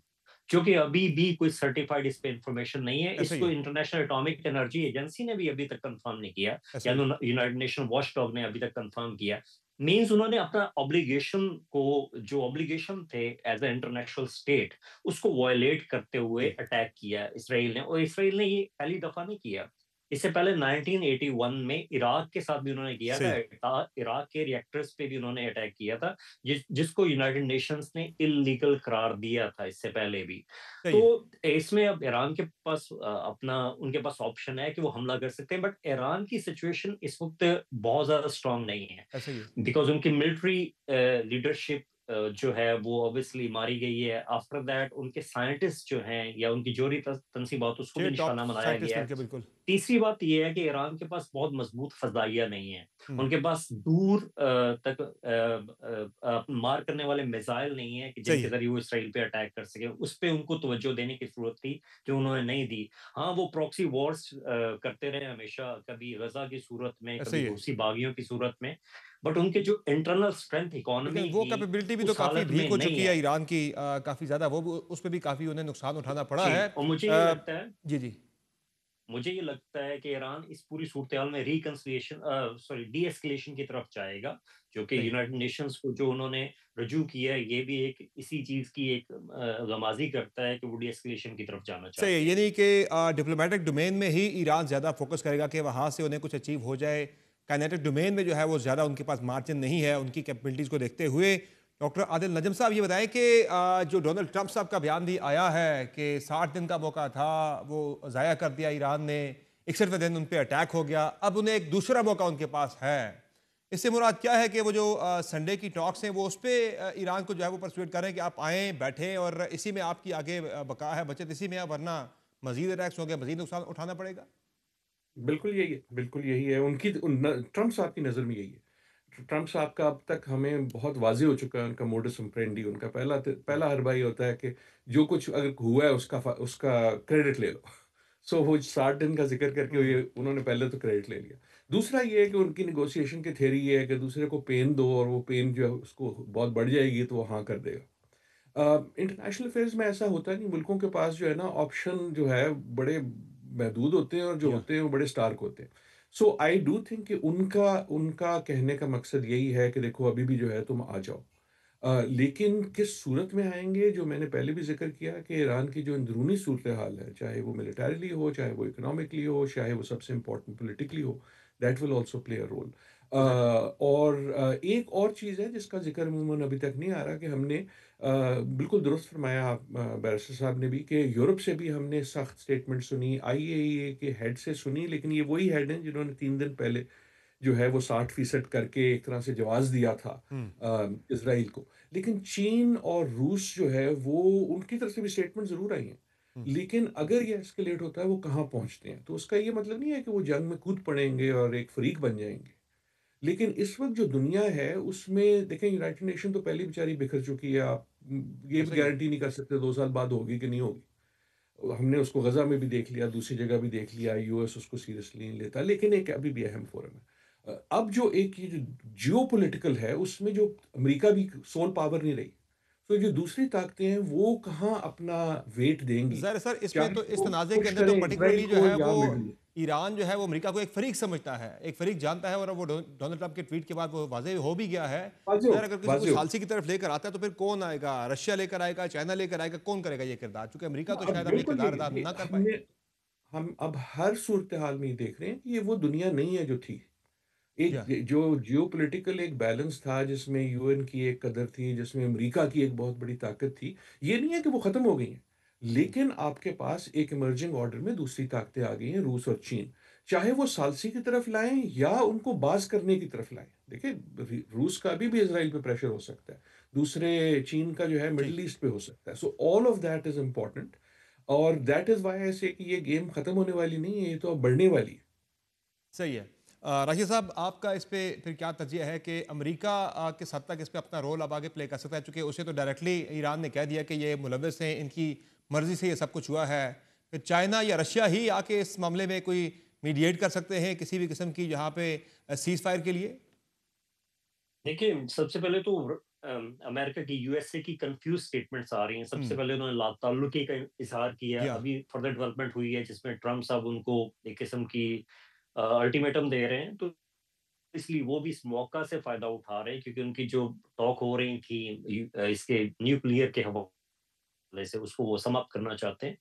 जो कि अभी भी कोई सर्टिफाइड इस पे इंफॉर्मेशन नहीं है। ऐसा ही इसको है। इंटरनेशनल एटॉमिक एनर्जी एजेंसी ने भी अभी तक कंफर्म नहीं किया, ऐसा या ही है। यूनाइटेड नेशन वॉच डॉग ने अभी तक कंफर्म किया। मींस उन्होंने अपना ऑब्लिगेशन को, जो ऑब्लिगेशन थे एज ए इंटरनेशनल स्टेट, उसको वायलेट करते हुए जी। अटैक किया इसराइल ने। और इसराइल ने ये पहली दफा नहीं किया, इससे पहले 1981 में इराक के साथ भी उन्होंने किया सही था। है। इराक के रिएक्टर्स पे भी उन्होंने अटैक किया था, जिसको यूनाइटेड नेशंस ने इलीगल करार दिया था इससे पहले भी। सही तो है। इसमें अब ईरान के पास अपना उनके पास ऑप्शन है कि वो हमला कर सकते हैं, बट ईरान की सिचुएशन इस वक्त बहुत ज्यादा स्ट्रांग नहीं है, ऐसा ही है। बिकॉज उनकी मिलिट्री लीडरशिप जो है वो ऑब्वियसली मारी गई है। आफ्टर दैट उनके साइंटिस्ट जो हैं या उनकी जोहरी तंसीबात, उसको भी छह टॉप निशाना बनाया साइंटिस्ट गया है। उनके बिल्कुल। तीसरी बात यह है कि ईरान के पास बहुत मजबूत फजाइया नहीं है। हम्म। उनके पास दूर तक मार करने वाले मिसाइल नहीं है कि सही जिनके है। जरिए वो इसराइल पे अटैक कर सके। उस पे उनको तवज्जो देने की जरूरत थी, जो उन्होंने नहीं दी। हाँ, वो प्रॉक्सी वॉर्स करते रहे हमेशा, कभी गजा की सूरत में, ऐसा कभी ही है। हूसी बागियों की सूरत में, बट उनके जो इंटरनल स्ट्रेंथ लेकिन इकोनॉमी वो की कैपेबिलिटी भी तो उस काफ़ी हालत वीक में हो नहीं चुकी है है। ईरान की, काफ़ी ज़्यादा, वो उस पर भी काफ़ी उन्हें नुकसान उठाना पड़ा जी, है। और मुझे ये लगता है, जी जी। मुझे ये लगता है कि ईरान इस पूरी सूरत में रिकंसिलिएशन, सॉरी, डी एस्केलेशन की तरफ जाएगा, जो कि सही है। यूनाइटेड नेशंस को जो उन्होंने रजू किया है, ये भी एक इसी चीज की एक गमाजी करता है कि वो डी एस्केलेशन की तरफ जाना सही है, चाहते ये हैं। नहीं कि डिप्लोमेटिक डोमेन में ही ईरान ज़्यादा फोकस करेगा कि वहाँ से उन्हें कुछ अचीव हो जाए। काइनेटिक डोमेन में जो है वो ज़्यादा उनके पास मार्जिन नहीं है उनकी कैपेबिलिटीज़ को देखते हुए। डॉक्टर आदिल नजम साहब, ये बताएं कि जो डोनाल्ड ट्रंप साहब का बयान भी आया है कि 60 दिन का मौका था, वो ज़ाया कर दिया ईरान ने, 61वें दिन उन पर अटैक हो गया, अब उन्हें एक दूसरा मौका उनके पास है। इससे मुराद क्या है कि वो जो संडे की टॉक्स हैं वो उस पर ईरान को जो है वो परसुएट करें कि आप आएँ बैठें और इसी में आपकी आगे बका है, बचत इसी में है, वरना मजीद अटैक्स होंगे, मजीद नुकसान उठाना पड़ेगा। बिल्कुल यही है, बिल्कुल यही है। ट्रम्प साहब की नज़र में यही है। ट्रम्प साहब का अब तक हमें बहुत वाज़ेह हो चुका है उनका मोडस ऑपरेंडी। उनका पहला हरबा ये होता है कि जो कुछ अगर हुआ है उसका क्रेडिट ले लो। सो वो 60 दिन का ज़िक्र करके हम्म। ये उन्होंने पहले तो क्रेडिट ले लिया। दूसरा ये है कि उनकी नेगोशिएशन की थ्योरी ये है कि दूसरे को पेन दो और वो पेन जो है उसको बहुत बढ़ जाएगी तो वो हाँ कर देगा। इंटरनेशनल अफेयर्स में ऐसा होता नहीं। मुल्कों के पास जो है ना ऑप्शन जो है बड़े महदूद होते हैं और जो जी हाँ। होते हैं वो बड़े स्टार्क होते हैं। सो आई डू थिंक कि उनका उनका कहने का मकसद यही है कि देखो अभी भी जो है तुम आ जाओ। लेकिन किस सूरत में आएंगे, जो मैंने पहले भी जिक्र किया कि ईरान की जो अंदरूनी सूरत हाल है, चाहे वो मिलिटरीली हो, चाहे वो इकोनॉमिकली हो, चाहे वो सबसे इम्पोर्टेंट पोलिटिकली हो, that will also play a role. एक और चीज़ है जिसका ज़िक्र अमूमन अभी तक नहीं आ रहा कि हमने बिल्कुल दुरुस्त फरमाया बैरिस्टर साहब ने भी कि यूरोप से भी हमने सख्त स्टेटमेंट सुनी, आईएईए के हेड से सुनी, लेकिन ये वही हेड हैं जिन्होंने 3 दिन पहले जो है वो 60% करके एक तरह से जवाज़ दिया था इज़राइल को। लेकिन चीन और रूस जो है वो उनकी तरफ से भी स्टेटमेंट ज़रूर आई हैं। लेकिन अगर ये एस्केलेट होता है वो कहाँ पहुँचते हैं? तो उसका ये मतलब नहीं है कि वो जंग में कूद पड़ेंगे और एक फ़रीक बन जाएँगे। लेकिन इस वक़्त जो दुनिया है उसमें देखें यूनाइटेड नेशन तो पहले ही बेचारी बिखर चुकी है। आप ये भी सही है। गारंटी नहीं कर सकते 2 साल बाद होगी कि नहीं होगी। हमने उसको गज़ा में भी देख लिया, दूसरी जगह भी देख लिया, यूएस उसको सीरियसली नहीं लेता, लेकिन एक अभी भी अहम फोरम है। अब जो एक ये जो जियोपॉलिटिकल है, उसमें जो अमेरिका भी सोल पावर नहीं रही, तो जो दूसरी ताकतें हैं, वो कहाँ अपना वेट देंगी? ज़ाहिर है सर, इसमें चाहे तो इस वो तनाज़े के पुश अंदर तो करें पर्टिकुलरली इज़राइल जो को है या वो मिडल ईस्ट। ईरान जो है वो अमेरिका को एक फ़रीक समझता है, एक फ़रीक जानता है, और अब वो डोनाल्ड ट्रंप के ट्वीट के बाद वो वाज़ेह हो भी गया है। वाज़ेह ज़ाहिर हो अगर किसी को वाज़ेह हो। सालसी की तरफ लेकर आता है तो फिर कौन आएगा? रशिया लेकर आएगा, चाइना लेकर आएगा, कौन करेगा ये किरदार? चूँकि अमेरिका तो अब शायद अब ये बिल्कुल किरदार अदा ये ना कर पाए। हमने हम अब हर सूरत-ए-हाल में ये देख रहे हैं कि ये वो दुनिया नहीं है जो थी। जी एक हाँ, जो जियोपॉलिटिकल एक बैलेंस था जिसमें यूएन की एक कदर थी, जिसमें अमेरिका की एक बहुत बड़ी ताकत थी। ये नहीं है कि वो ख़त्म हो गई हैं, लेकिन आपके पास एक इमर्जिंग ऑर्डर में दूसरी ताकतें आ गई हैं, रूस और चीन। चाहे वो सालसी की तरफ लाएँ या उनको बाज़ करने की तरफ लाएँ। देखिए रूस का अभी भी इज़राइल पे प्रेशर हो सकता है। दूसरे चीन का जो है जी। मिडल ईस्ट पे हो सकता है। So all of that is important और दैट इज़ व्हाई आई से कि ये गेम ख़त्म होने वाली नहीं है, ये तो अब बढ़ने वाली है। सही है। राशिद साहब, आपका इस पे फिर क्या तजिया है कि अमेरिका किस हद तक इस पे अपना रोल अब आगे प्ले कर सकता है? चूँकि उसे तो डायरेक्टली ईरान ने कह दिया कि ये मुलव्वस हैं, इनकी मर्ज़ी से ये सब कुछ हुआ है। फिर चाइना या रशिया ही आके इस मामले में कोई मीडिएट कर सकते हैं किसी भी किस्म की जहाँ पे सीज़ फायर के लिए? देखिए, सबसे पहले तो अमेरिका की यूएसए की कन्फ्यूज़ स्टेटमेंट्स आ रही हैं। सबसे हुँ, पहले उन्होंने ताल्लुकी का इज़हार किया। जी हाँ, अभी फर्दर डेवलपमेंट हुई है जिसमें ट्रम्प साहब उनको एक किस्म की अल्टीमेटम दे रहे हैं। तो इसलिए वो भी इस मौका से फ़ायदा उठा रहे हैं क्योंकि उनकी जो टॉक हो रही थी इसके न्यूक्लियर के हवाले से उसको वो समाप्त करना चाहते हैं।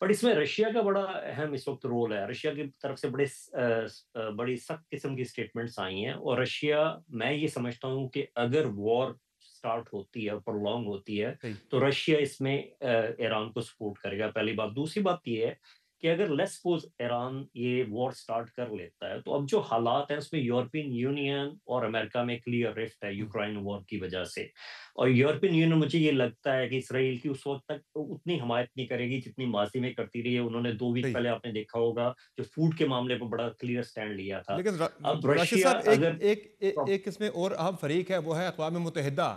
बट इसमें रशिया का बड़ा अहम इस वक़्त रोल है। रशिया की तरफ से बड़ी सख्त किस्म की स्टेटमेंट्स आई हैं और रशिया मैं ये समझता हूँ कि अगर वॉर स्टार्ट होती है और प्रोलॉन्ग होती है, सही। तो रशिया इसमें ईरान को सपोर्ट करेगा, पहली बात। दूसरी बात ये है कि अगर लेट्स सपोज़ ईरान ये वॉर स्टार्ट कर लेता है, तो अब जो हालात हैं उसमें यूरोपियन यूनियन और अमेरिका में क्लियर रिफ्ट है हुँ, यूक्रेन वॉर की वजह से। और यूरोपियन यूनियन मुझे ये लगता है कि इसराइल की उस वक़्त तक उतनी हमायत नहीं करेगी जितनी माज़ी में करती रही है। उन्होंने 2 वीक सही। पहले आपने देखा होगा जो फूड के मामले पे बड़ा क्लियर स्टैंड लिया था। लेकिन अब राशिद रशिया साहब, अगर एक इसमें और अहम फरीक है, वो है अक़वाम मुत्तहिदा,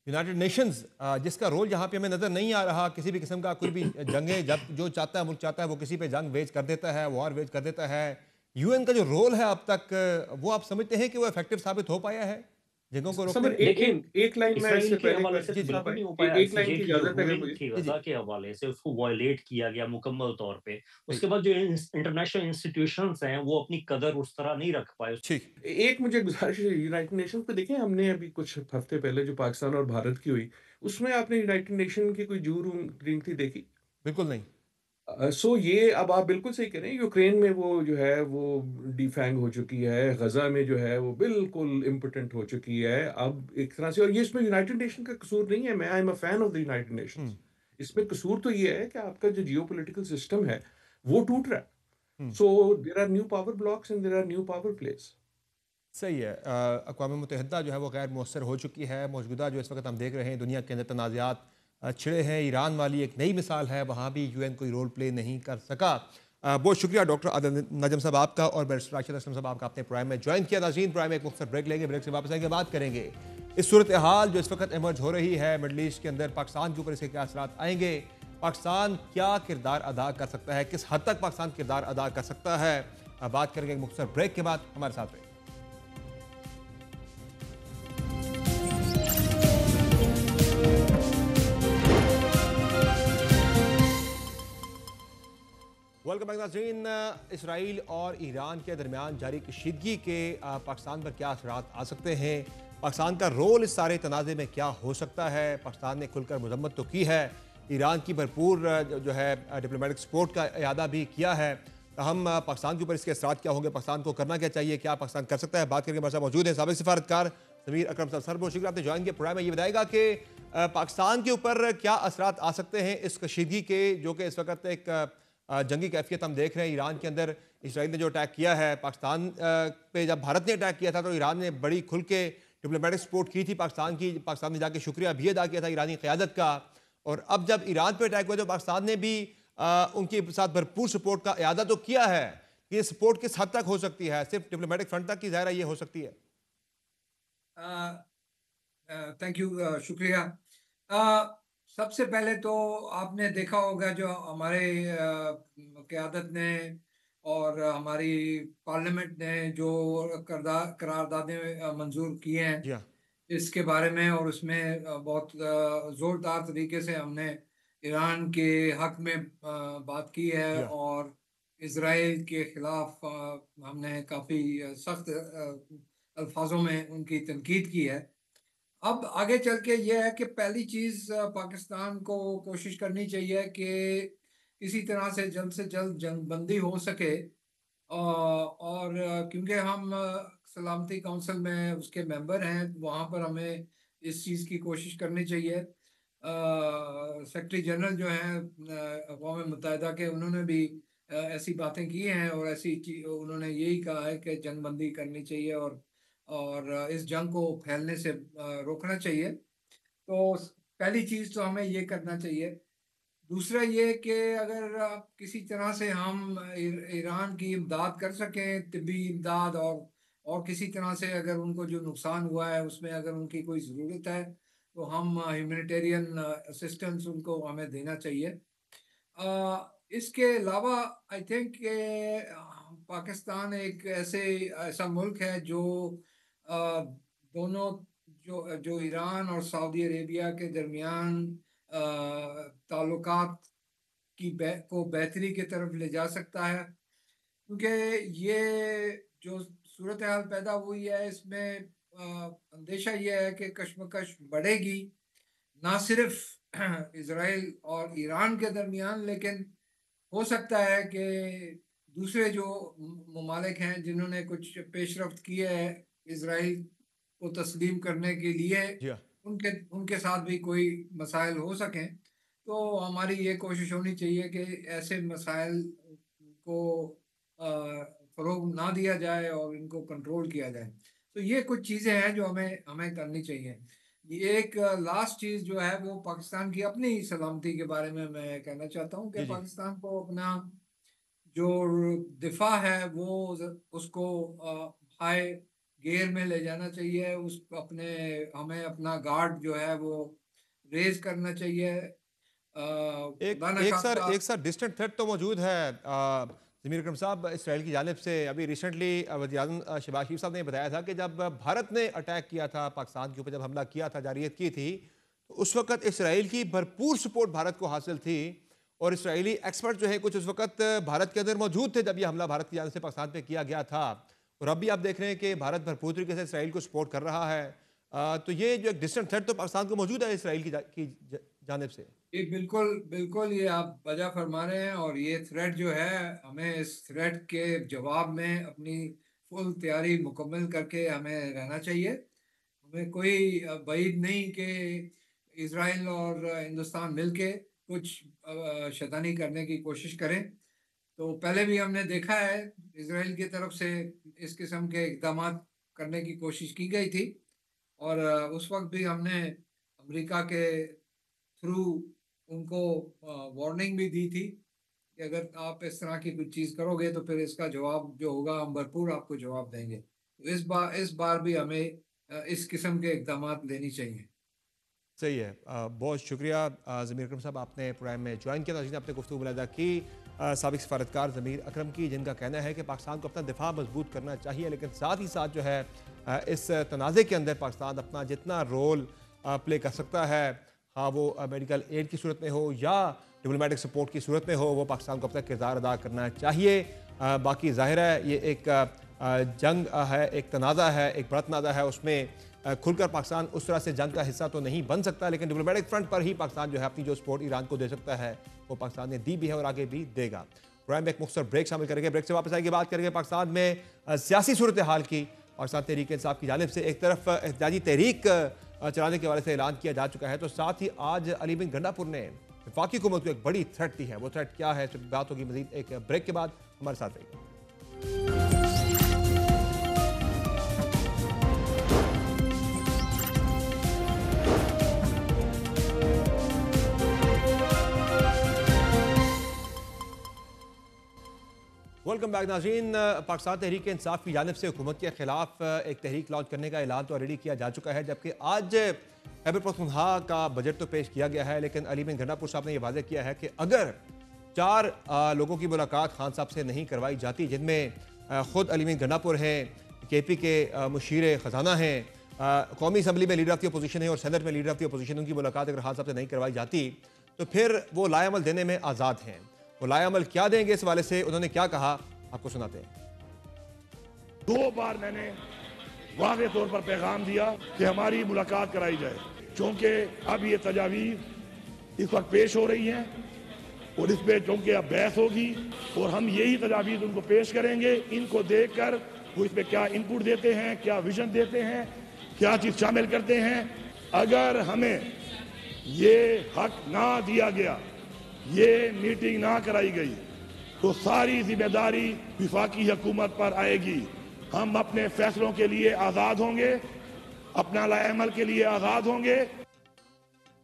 यूनाइटेड नेशंस, जिसका रोल यहाँ पे हमें नज़र नहीं आ रहा किसी भी किस्म का। कोई भी जंगें जब जो चाहता है मुल्क चाहता है वो किसी पे जंग वेज कर देता है, वॉर वेज कर देता है। यूएन का जो रोल है अब तक, वो आप समझते हैं कि वो इफेक्टिव साबित हो पाया है जंगों को रोकने समर में? देखिए, एक लाइन मैं इसराइल इससे के पहले हवाले कर से जी तो जी बिल्कुल नहीं हो पाया। एक लाइन आईसीजे की की जो इजाज़त अगर रूलिंग मुझे थी जी जी, गज़ा के हवाले से उसको वायलेट किया गया मुकम्मल तौर पे। सही। उसके बाद जो इंटरनेशनल इंस्टीट्यूशंस हैं वो अपनी कदर उस तरह नहीं रख पाए। ठीक। एक मुझे गुज़ारिश है यूनाइटेड नेशंस पे देखें हमने अभी कुछ हफ़्ते पहले जो पाकिस्तान और भारत की हुई, उसमें आपने यूनाइटेड नेशन की कोई जू रूम गिनती देखी? बिल्कुल नहीं। सो ये अब आप बिल्कुल सही कह रहे हैं, यूक्रेन में वो जो है वो डिफैंग हो चुकी है, गज़ा में जो है वो बिल्कुल इम्पोटेंट हो चुकी है। अब एक तरह से और ये इसमें यूनाइटेड नेशन का कसूर नहीं है, मैं I am a fan of the United hmm, Nations. इसमें कसूर तो ये है कि आपका जो जियोपॉलिटिकल सिस्टम है, वो टूट रहा है। हुँ। So there are new power blocs and there are new power place. सही है। अक़वाम मुत्तहिदा जो है वो गैर मौसर हो चुकी है। मौजूदा जो इस वक्त हम देख रहे हैं दुनिया के अंदर तनाज़ात छिड़े हैं। ईरान वाली एक नई मिसाल है, वहाँ भी यूएन कोई रोल प्ले नहीं कर सका। बहुत शुक्रिया डॉक्टर आदिल नजम साहब आपका और बैरिस्टर राशिद असलम साहब आपका अपने प्रोग्राम में ज्वाइन किया। नाज़रीन, प्रोग्राम में एक मुख्तर ब्रेक लेंगे, ब्रेक से वापस आएंगे, बात करेंगे इस सूरत हाल जो इस वक्त एमर्ज हो रही है मिडल ईस्ट के अंदर, पाकिस्तान के ऊपर इसके क्या असरात आएंगे, पाकिस्तान क्या किरदार अदा कर सकता है, किस हद तक पाकिस्तान किरदार अदा कर सकता है। बात करेंगे एक मुख्तर ब्रेक के बाद। हमारे साथ रहिए। वेलकम बैक नाज़रीन। इसराइल और ईरान के दरमियान जारी कशीदगी के पाकिस्तान पर क्या असरात आ सकते हैं, पाकिस्तान का रोल इस सारे तनाज़े में क्या हो सकता है। पाकिस्तान ने खुलकर मजम्मत तो की है, ईरान की भरपूर जो है डिप्लोमेटिक सपोर्ट का इरादा भी किया है। हम पाकिस्तान के ऊपर इसके असरात क्या होंगे, पाकिस्तान को करना क्या चाहिए, क्या पाकिस्तान कर सकता है, बात करके हमारे साथ मौजूद है साबिक सफारतकार ज़मीर अकरम साहब। सर बहुत शुक्रिया आपने ज्वाइन किया प्रोग्राम में। ये बताएगा कि पाकिस्तान के ऊपर क्या असरात आ सकते हैं इस कशीदगी के, जो कि इस वक्त एक जंगी कैफियत हम देख रहे हैं ईरान के अंदर। इसराइल ने जो अटैक किया है पाकिस्तान पे, जब भारत ने अटैक किया था तो ईरान ने बड़ी खुल के डिप्लोमेटिक सपोर्ट की थी पाकिस्तान की, पाकिस्तान ने जाके शुक्रिया भी अदा किया था ईरानी क़यादत का। और अब जब ईरान पे अटैक हुआ तो पाकिस्तान ने भी उनके साथ भरपूर सपोर्ट का इरादा तो किया है। ये सपोर्ट किस हद तक हो सकती है, सिर्फ डिप्लोमेटिक फ्रंट तक की ज़ाहिर ये हो सकती है? थैंक यू, शुक्रिया। सबसे पहले तो आपने देखा होगा जो हमारे क़यादत ने और हमारी पार्लियामेंट ने जो करारदादें मंजूर किए हैं जी हाँ। इसके बारे में, और उसमें बहुत ज़ोरदार तरीके से हमने ईरान के हक में बात की है जी हाँ। और इज़राइल के ख़िलाफ़ हमने काफ़ी सख्त अल्फाजों में उनकी तनकीद की है। अब आगे चल के ये है कि पहली चीज़ पाकिस्तान को कोशिश करनी चाहिए कि किसी तरह से जल्द जंगबंदी हो सके। और क्योंकि हम सलामती काउंसिल में उसके मेंबर हैं, वहाँ पर हमें इस चीज़ की कोशिश करनी चाहिए। सेक्रेटरी जनरल जो हैं अक़वाम मुत्तहिदा के, उन्होंने भी ऐसी बातें की हैं और उन्होंने यही कहा है कि जंगबंदी करनी चाहिए और इस जंग को फैलने से रोकना चाहिए। तो पहली चीज़ तो हमें ये करना चाहिए। दूसरा ये कि अगर किसी तरह से हम ईरान की इमदाद कर सकें, तिब्बी इमदाद, और किसी तरह से अगर उनको जो नुकसान हुआ है उसमें अगर उनकी कोई ज़रूरत है तो हम ह्यूमैनिटेरियन असिस्टेंस उनको हमें देना चाहिए। इसके अलावा आई थिंक पाकिस्तान एक ऐसा मुल्क है जो दोनों जो जो ईरान और सऊदी अरेबिया के दरमियान ताल्लुकात को बेहतरी की तरफ ले जा सकता है, क्योंकि ये जो सूरत हाल पैदा हुई है इसमें अंदेशा ये है कि कशमकश बढ़ेगी, ना सिर्फ इज़राइल और ईरान के दरमियान, लेकिन हो सकता है कि दूसरे जो ममालिक हैं जिन्होंने कुछ पेशरफ्त की है इज़राइल को तस्लीम करने के लिए, जी हाँ। उनके साथ भी कोई मसाइल हो सकें। तो हमारी ये कोशिश होनी चाहिए कि ऐसे मसाइल को फ़रोग़ ना दिया जाए और इनको कंट्रोल किया जाए। तो ये कुछ चीज़ें हैं जो हमें हमें करनी चाहिए। ये एक लास्ट चीज़ जो है वो पाकिस्तान की अपनी सलामती के बारे में मैं कहना चाहता हूँ कि जी जी। पाकिस्तान को अपना जो दिफा है वो उसको हाई गियर में ले जाना चाहिए। हमें अपना गार्ड जो है वो रेज करना चाहिए। एक खुदा न एक सर खास्ता। एक सर डिस्टेंट थ्रेट तो मौजूद है ज़मीर अकरम साहब इसराइल की जानिब से। अभी रिसेंटली वज़ीर-ए-आज़म शहबाज शरीफ साहब ने बताया था कि जब भारत ने अटैक किया था पाकिस्तान के ऊपर, जब हमला किया था, जारियत की थी, तो उस वक्त इसराइल की भरपूर सपोर्ट भारत को हासिल थी और इसराइली एक्सपर्ट जो है कुछ उस वक्त भारत के अंदर मौजूद थे जब ये हमला भारत की जानिब से पाकिस्तान पे किया गया था। और अब भी आप देख रहे हैं कि भारत भरपूर तरीके से इसराइल को सपोर्ट कर रहा है। तो ये जो एक डिस्टेंट थ्रेट तो पाकिस्तान को मौजूद है इसराइल की जानिब से। ये बिल्कुल बिल्कुल ये आप वजह फरमा रहे हैं, और ये थ्रेट जो है हमें इस थ्रेट के जवाब में अपनी फुल तैयारी मुकम्मल करके हमें रहना चाहिए। हमें कोई बाइद नहीं कि इज़राइल और हिंदुस्तान मिलके कुछ शैतानी करने की कोशिश करें। तो पहले भी हमने देखा है इज़राइल की तरफ से इस किस्म के इक़दाम करने की कोशिश की गई थी, और उस वक्त भी हमने अमेरिका के थ्रू उनको वार्निंग भी दी थी कि अगर आप इस तरह की कुछ चीज़ करोगे तो फिर इसका जवाब जो होगा हम भरपूर आपको जवाब देंगे। तो इस बार भी हमें इस किस्म के इक़दाम लेनी चाहिए। सही है। बहुत शुक्रिया ज़मीर अकरम साहब, आपने प्रोग्राम में ज्वाइन किया, नाज़रीन आपने गुफ्तगू मुलाहिज़ा की साबिक़ सफारतकार ज़मीर अकरम की, जिनका कहना है कि पाकिस्तान को अपना दिफा मजबूत करना चाहिए, लेकिन साथ ही साथ जो है इस तनाज़े के अंदर पाकिस्तान अपना जितना रोल प्ले कर सकता है, हाँ वो मेडिकल एड की सूरत में हो या डिप्लोमेटिक सपोर्ट की सूरत में हो, वो पाकिस्तान को अपना किरदार अदा करना चाहिए। बाकी ज़ाहिर है ये एक जंग है, एक तनाज़ा है, एक बड़ा तनाज़ा है, उसमें खुलकर पाकिस्तान उस तरह से जंग का हिस्सा तो नहीं बन सकता, लेकिन डिप्लोमेटिक फ्रंट पर ही पाकिस्तान जो है अपनी जो सपोर्ट ईरान को दे सकता है वो पाकिस्तान ने दी भी है और आगे भी देगा। प्रोग्राम में एक मुख्तसर ब्रेक शामिल करेंगे। ब्रेक से वापस आएंगे, बात करेंगे पाकिस्तान में सियासी सूरत हाल की। पाकिस्तान तहरीक इंसाफ की जानिब से एक तरफ एहतजाजी तहरीक चलाने के हवाले से ऐलान किया जा चुका है, तो साथ ही आज अली बिन गंडापुर ने वफाकी हुकूमत को एक बड़ी थ्रेट दी है। वो थ्रेट क्या है, इस पर बात होगी मजीद एक ब्रेक के बाद। हमारे साथ रहिए। वेलकम बैक नाज़रीन। पाकिस्तान तहरीक इंसाफ की जानिब से हुकूमत के खिलाफ एक तहरीक लॉन्च करने का ऐलान तो ऑलरेडी किया जा चुका है, जबकि आज खैबर पख्तूनख्वा का बजट तो पेश किया गया है, लेकिन अली बिन गंडापुर साहब ने यह वाज़ेह किया है कि अगर 4 लोगों की मुलाकात खान साहब से नहीं करवाई जाती, जिनमें ख़ुद अली बिन गंडापुर हैं, KP के मुशीर ख़जाना हैं, कौमी असम्बली में लीडर ऑफ द अपोजिशन है और सेनेट में लीडर ऑफ द अपोजिशन, उनकी मुलाकात अगर खान साहब से नहीं करवाई जाती तो फिर वो लाएअमल देने में आज़ाद हैं। वो लाएअमल क्या देंगे, इस वाले से उन्होंने क्या कहा, आपको सुनाते हैं। 2 बार मैंने वाज़ेह तौर पर पैगाम दिया कि हमारी मुलाकात कराई जाए, क्योंकि अब ये तजावीज़ इस वक्त पेश हो रही हैं और इस पर चूँकि अब बहस होगी और हम यही तजावीज़ उनको पेश करेंगे। इनको देखकर वो इस पर क्या इनपुट देते हैं, क्या विजन देते हैं, क्या चीज़ शामिल करते हैं। अगर हमें ये हक ना दिया गया, ये मीटिंग ना कराई गई, तो सारी जिम्मेदारी विफाकी हुकूमत पर आएगी। हम अपने फैसलों के लिए आज़ाद होंगे, अपना लाएअमल के लिए आज़ाद होंगे।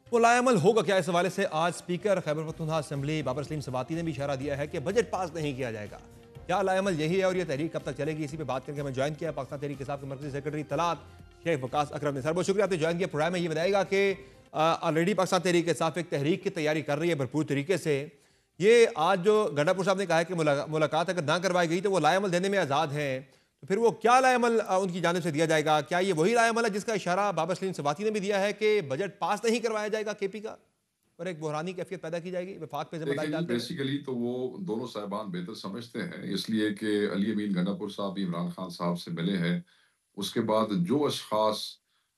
वो लाएअमल होगा क्या, इस हवाले से आज स्पीकर खैबर पख्तूनख्वा असेंबली बाबर सलीम सवाती ने भी इशारा दिया है कि बजट पास नहीं किया जाएगा। क्या लाएअमल यही है और ये तहरीक कब तक चलेगी, इसी पे बात करके हमें ज्वाइन किया पाकिस्तान तहरीक इंसाफ के मरकज़ी सेक्रेटरी तलात शेख वकास अकरम ने। सर बहुत शुक्रिया आपने ज्वाइन किया प्रोग्राम में। ये बताएगा कि ऑलरेडी पाकिस्तान तहरीक इंसाफ एक तहरीक की तैयारी कर रही है भरपूर तरीके से। ये आज जो गंडापुर साहब ने कहा है कि मुलाकात अगर ना करवाई गई तो वो लाएअमल देने में आज़ाद हैं, तो फिर वो क्या लाएअमल उनकी जानिब से दिया जाएगा? क्या ये वही लाएअमल है जिसका इशारा बाबर सलीम सवाती ने भी दिया है कि बजट पास नहीं करवाया जाएगा KP का और एक बहरानी कैफियत पैदा की जाएगी? वफाक पे जिम्मेदारी डालते हैं। बेसिकली तो वो दोनों साहिबान बेहतर समझते हैं, इसलिए कि अली अमीन गंडापुर साहब इमरान खान साहब से मिले हैं। उसके बाद जो अशखास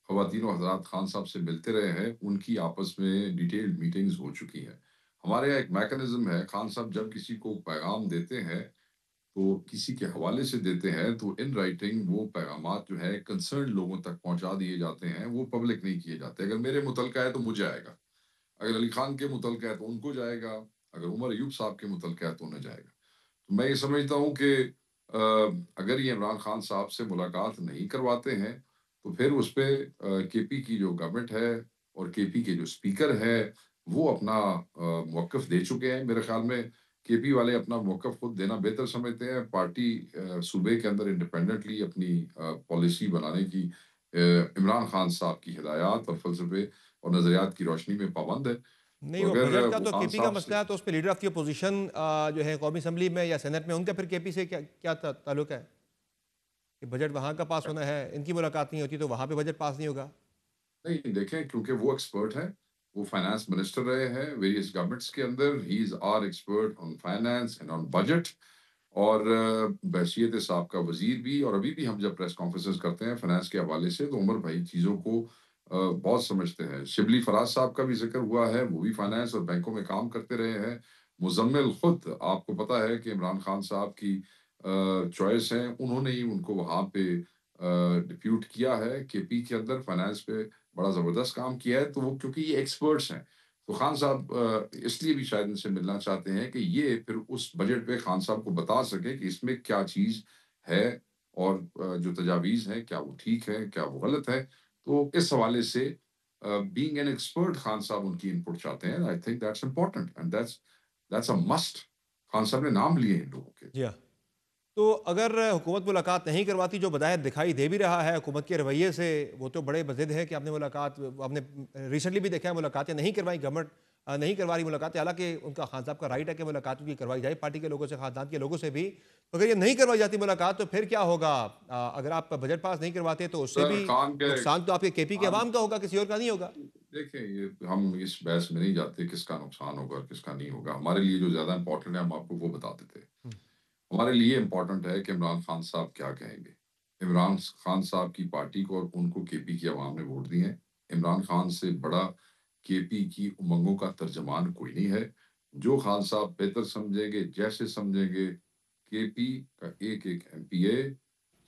ख़वातीन और हज़रात खान साहब से मिलते रहे हैं, उनकी आपस में डिटेल्ड मीटिंग्स हो चुकी हैं। हमारे यहाँ एक मैकेनिज्म है, खान साहब जब किसी को पैगाम देते हैं तो किसी के हवाले से देते हैं, तो इन राइटिंग वो पैगामात जो है कंसर्न लोगों तक पहुंचा दिए जाते हैं, वो पब्लिक नहीं किए जाते। अगर मेरे मुतलका है तो मुझे आएगा, अगर अली खान के मुतलका है तो उनको जाएगा, अगर उमर अयूब साहब के मुतलका है तो उन्हें जाएगा। तो मैं ये समझता हूँ कि अगर ये इमरान खान साहब से मुलाकात नहीं करवाते हैं तो फिर उस पर KP की जो गवर्नमेंट है और KP के जो स्पीकर है वो अपना मौक़िफ़ दे चुके हैं। मेरे ख्याल में KP वाले अपना मौक़िफ़ खुद देना बेहतर समझते हैं। पार्टी सूबे के अंदर इंडिपेंडेंटली अपनी पॉलिसी बनाने की इमरान खान साहब की हिदायत और फ़लसफ़े और नज़रियात की रोशनी में पाबंद है। नहीं, तो वो अगर बजट का वो तो खान KP का साहब मसला है, तो उस पर लीडर ऑफ द अपोजिशन जो है कौमी असम्बली में या सेनेट में, उनका फिर KP से क्या क्या ताल्लुक है कि बजट वहाँ का पास होना है, इनकी मुलाकात नहीं होती तो वहाँ पे बजट पास नहीं होगा? नहीं देखें, क्योंकि वो एक्सपर्ट है, वो फाइनेंस मिनिस्टर रहे हैं वेरियस गवर्नमेंट्स के अंदर। He is our expert on finance and on budget, और बहसीत साहब का वजीर भी। और अभी भी हम जब प्रेस कॉन्फ्रेंसेस करते हैं फाइनेंस के हवाले से तो उमर भाई चीज़ों को बहुत समझते हैं। शिबली फराज साहब का भी जिक्र हुआ है, वो भी फाइनेंस और बैंकों में काम करते रहे हैं। मुजम्मिल खुद आपको पता है कि इमरान खान साहब की चॉइस है, उन्होंने ही उनको वहाँ पे डिप्यूट किया है। KP के अंदर फाइनेंस पे बड़ा ज़बरदस्त काम किया है, तो वो क्योंकि ये एक्सपर्ट्स हैं तो खान साहब इसलिए भी शायद इनसे मिलना चाहते हैं कि ये फिर उस बजट पे खान साहब को बता सके कि इसमें क्या चीज़ है और जो तजावीज़ हैं क्या वो ठीक है, क्या वो गलत है। तो इस हवाले से बीइंग एन एक्सपर्ट खान साहब उनकी इनपुट चाहते हैं। I think that's important and that's a must. Khan साहब ने नाम लिए इन लोगों के। जी हाँ। तो अगर हुकूमत मुलाकात नहीं करवाती, जो बज़ाहिर दिखाई दे भी रहा है हुकूमत के रवैये से, वो तो बड़े बज़िद है कि आपने मुलाकात, आपने रिसेंटली भी देखा है मुलाकातें नहीं करवाई, गवर्नमेंट नहीं करवा रही मुलाकातें। हालांकि उनका खान साहब का राइट है कि मुलाकात उनकी करवाई जाए, पार्टी के लोगों से, खानदान के लोगों से भी। तो अगर ये नहीं करवाई जाती मुलाकात तो फिर क्या होगा? अगर आप बजट पास नहीं करवाते तो उससे भी नुकसान तो आपके KP के अवाम का होगा, किसी और का नहीं होगा। देखें, ये हम इस बहस में नहीं जाते किसका नुकसान होगा और किसका नहीं होगा। हमारे लिए जो ज्यादा इंपॉर्टेंट है हम आपको वो बता देते हैं। हमारे लिए इम्पोर्टेंट है कि इमरान खान साहब क्या कहेंगे। इमरान खान साहब की पार्टी को और उनको KP की आवाम ने वोट दिए हैं। इमरान खान से बड़ा KP की उमंगों का तर्जमान कोई नहीं है। जो खान साहब बेहतर समझेंगे, जैसे समझेंगे, केपी का एक एक एमपीए,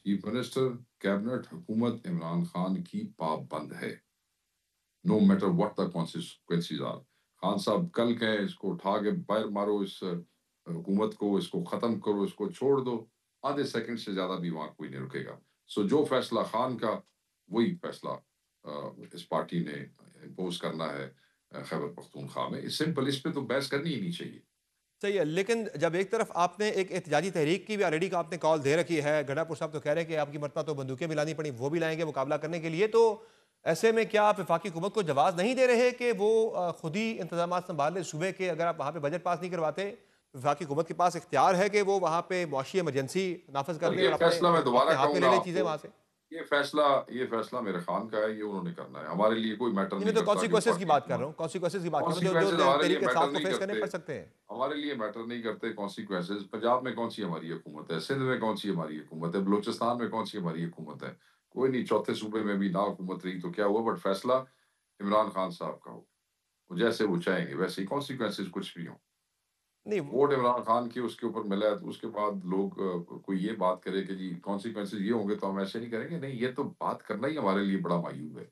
चीफ मिनिस्टर, कैबिनेट, हुकूमत इमरान खान की पाबंद है, no matter what the consequences are. Khan साहब कल कहें इसको उठा के बाहर मारो, इस हुकूमत को, इसको खत्म करो, इसको छोड़ दो, आधे सेकंड से ज्यादा भी वहां कोई नहीं रुकेगा। सो जो फैसला खान का, वही फैसला इस पार्टी ने इम्पोज करना है खैबर पख्तूनख्वा में। सिंपल, इस पे तो बहस करनी ही नहीं चाहिए। सही है, लेकिन जब एक तरफ आपने एक एहतजाजी तहरीक की भी ऑलरेडी का आपने कॉल दे रखी है, गणापुर साहब तो कह रहे हैं कि आपकी मरतबा तो बंदूकें भी लानी पड़ी, वो भी लाएंगे मुकाबला करने के लिए, तो ऐसे में क्या आप वफाकी हुकूमत को जवाब नहीं दे रहे कि वो खुद ही इंतजाम संभाल ले सूबे के? अगर आप वहाँ पे बजट पास नहीं करवाते, वफाकी हुकूमत के पास इख्तियार है कि वो वहाँ पे मुआशी इमरजेंसी नाफज कर और ले ये और फैसला मैं दोबारा अपने हाथ में ले कहूंगा ले चीज़ें आपको, वहाँ से। ये फैसला मेरे खान का है, ये उन्होंने करना है, हमारे लिए कोई मैटर नहीं, मैं नहीं तो करता कि कॉन्सिक्वेंसेज की बात कर पार्टी। रहा हूँ, कॉन्सिक्वेंसेज की बात कर रहा हूँ, जो कॉन्सिक्वेंसेज हमारे लिए तरीके मैटर साथ को नहीं फेस करने करते, पड़ सकते हैं। हमारे लिए मैटर नहीं करते कॉन्सिक्वेंसेज। पंजाब में कौन सी हमारी हुकूमत है, सिंध में कौन सी हमारी हुकूमत है, बलूचिस्तान में कौन सी हमारी हुकूमत है? कोई नहीं। चौथे सूबे में भी ना हुकूमत रही तो क्या हुआ, बट फैसला इमरान खान साहब का हो, वो जैसे वो चाहेंगे वैसे ही कॉन्सिक्वेंसेज कुछ भी हो। नहीं, वोट इमरान खान की उसके ऊपर मिला है, तो उसके बाद लोग कोई ये बात करे कि जी कॉन्सिक्वेंसेज ये होंगे तो हम ऐसे नहीं करेंगे, नहीं, ये तो बात करना ही हमारे लिए बड़ा मायूब है।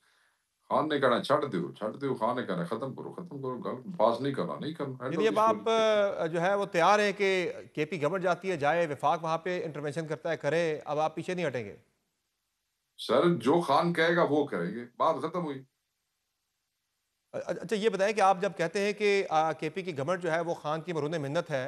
खान ने कहना छੱਡ दो, खान ने कहना खत्म करो, गल पास नहीं करना, नहीं करना, एंड यानी ऑफ द अब आप स्टोरी। जो है वो तैयार हैं कि केपी गवर्नमेंट जाती है जाए, विफाक वहाँ पे इंटरवेंशन करता है करे, अब आप पीछे नहीं हटेंगे? सर जो खान कहेगा वो करेंगे, बात खत्म हुई। अच्छा, ये बताएं कि आप जब कहते हैं कि केपी की गवर्नमेंट जो है वो खान की मरून मिन्नत है,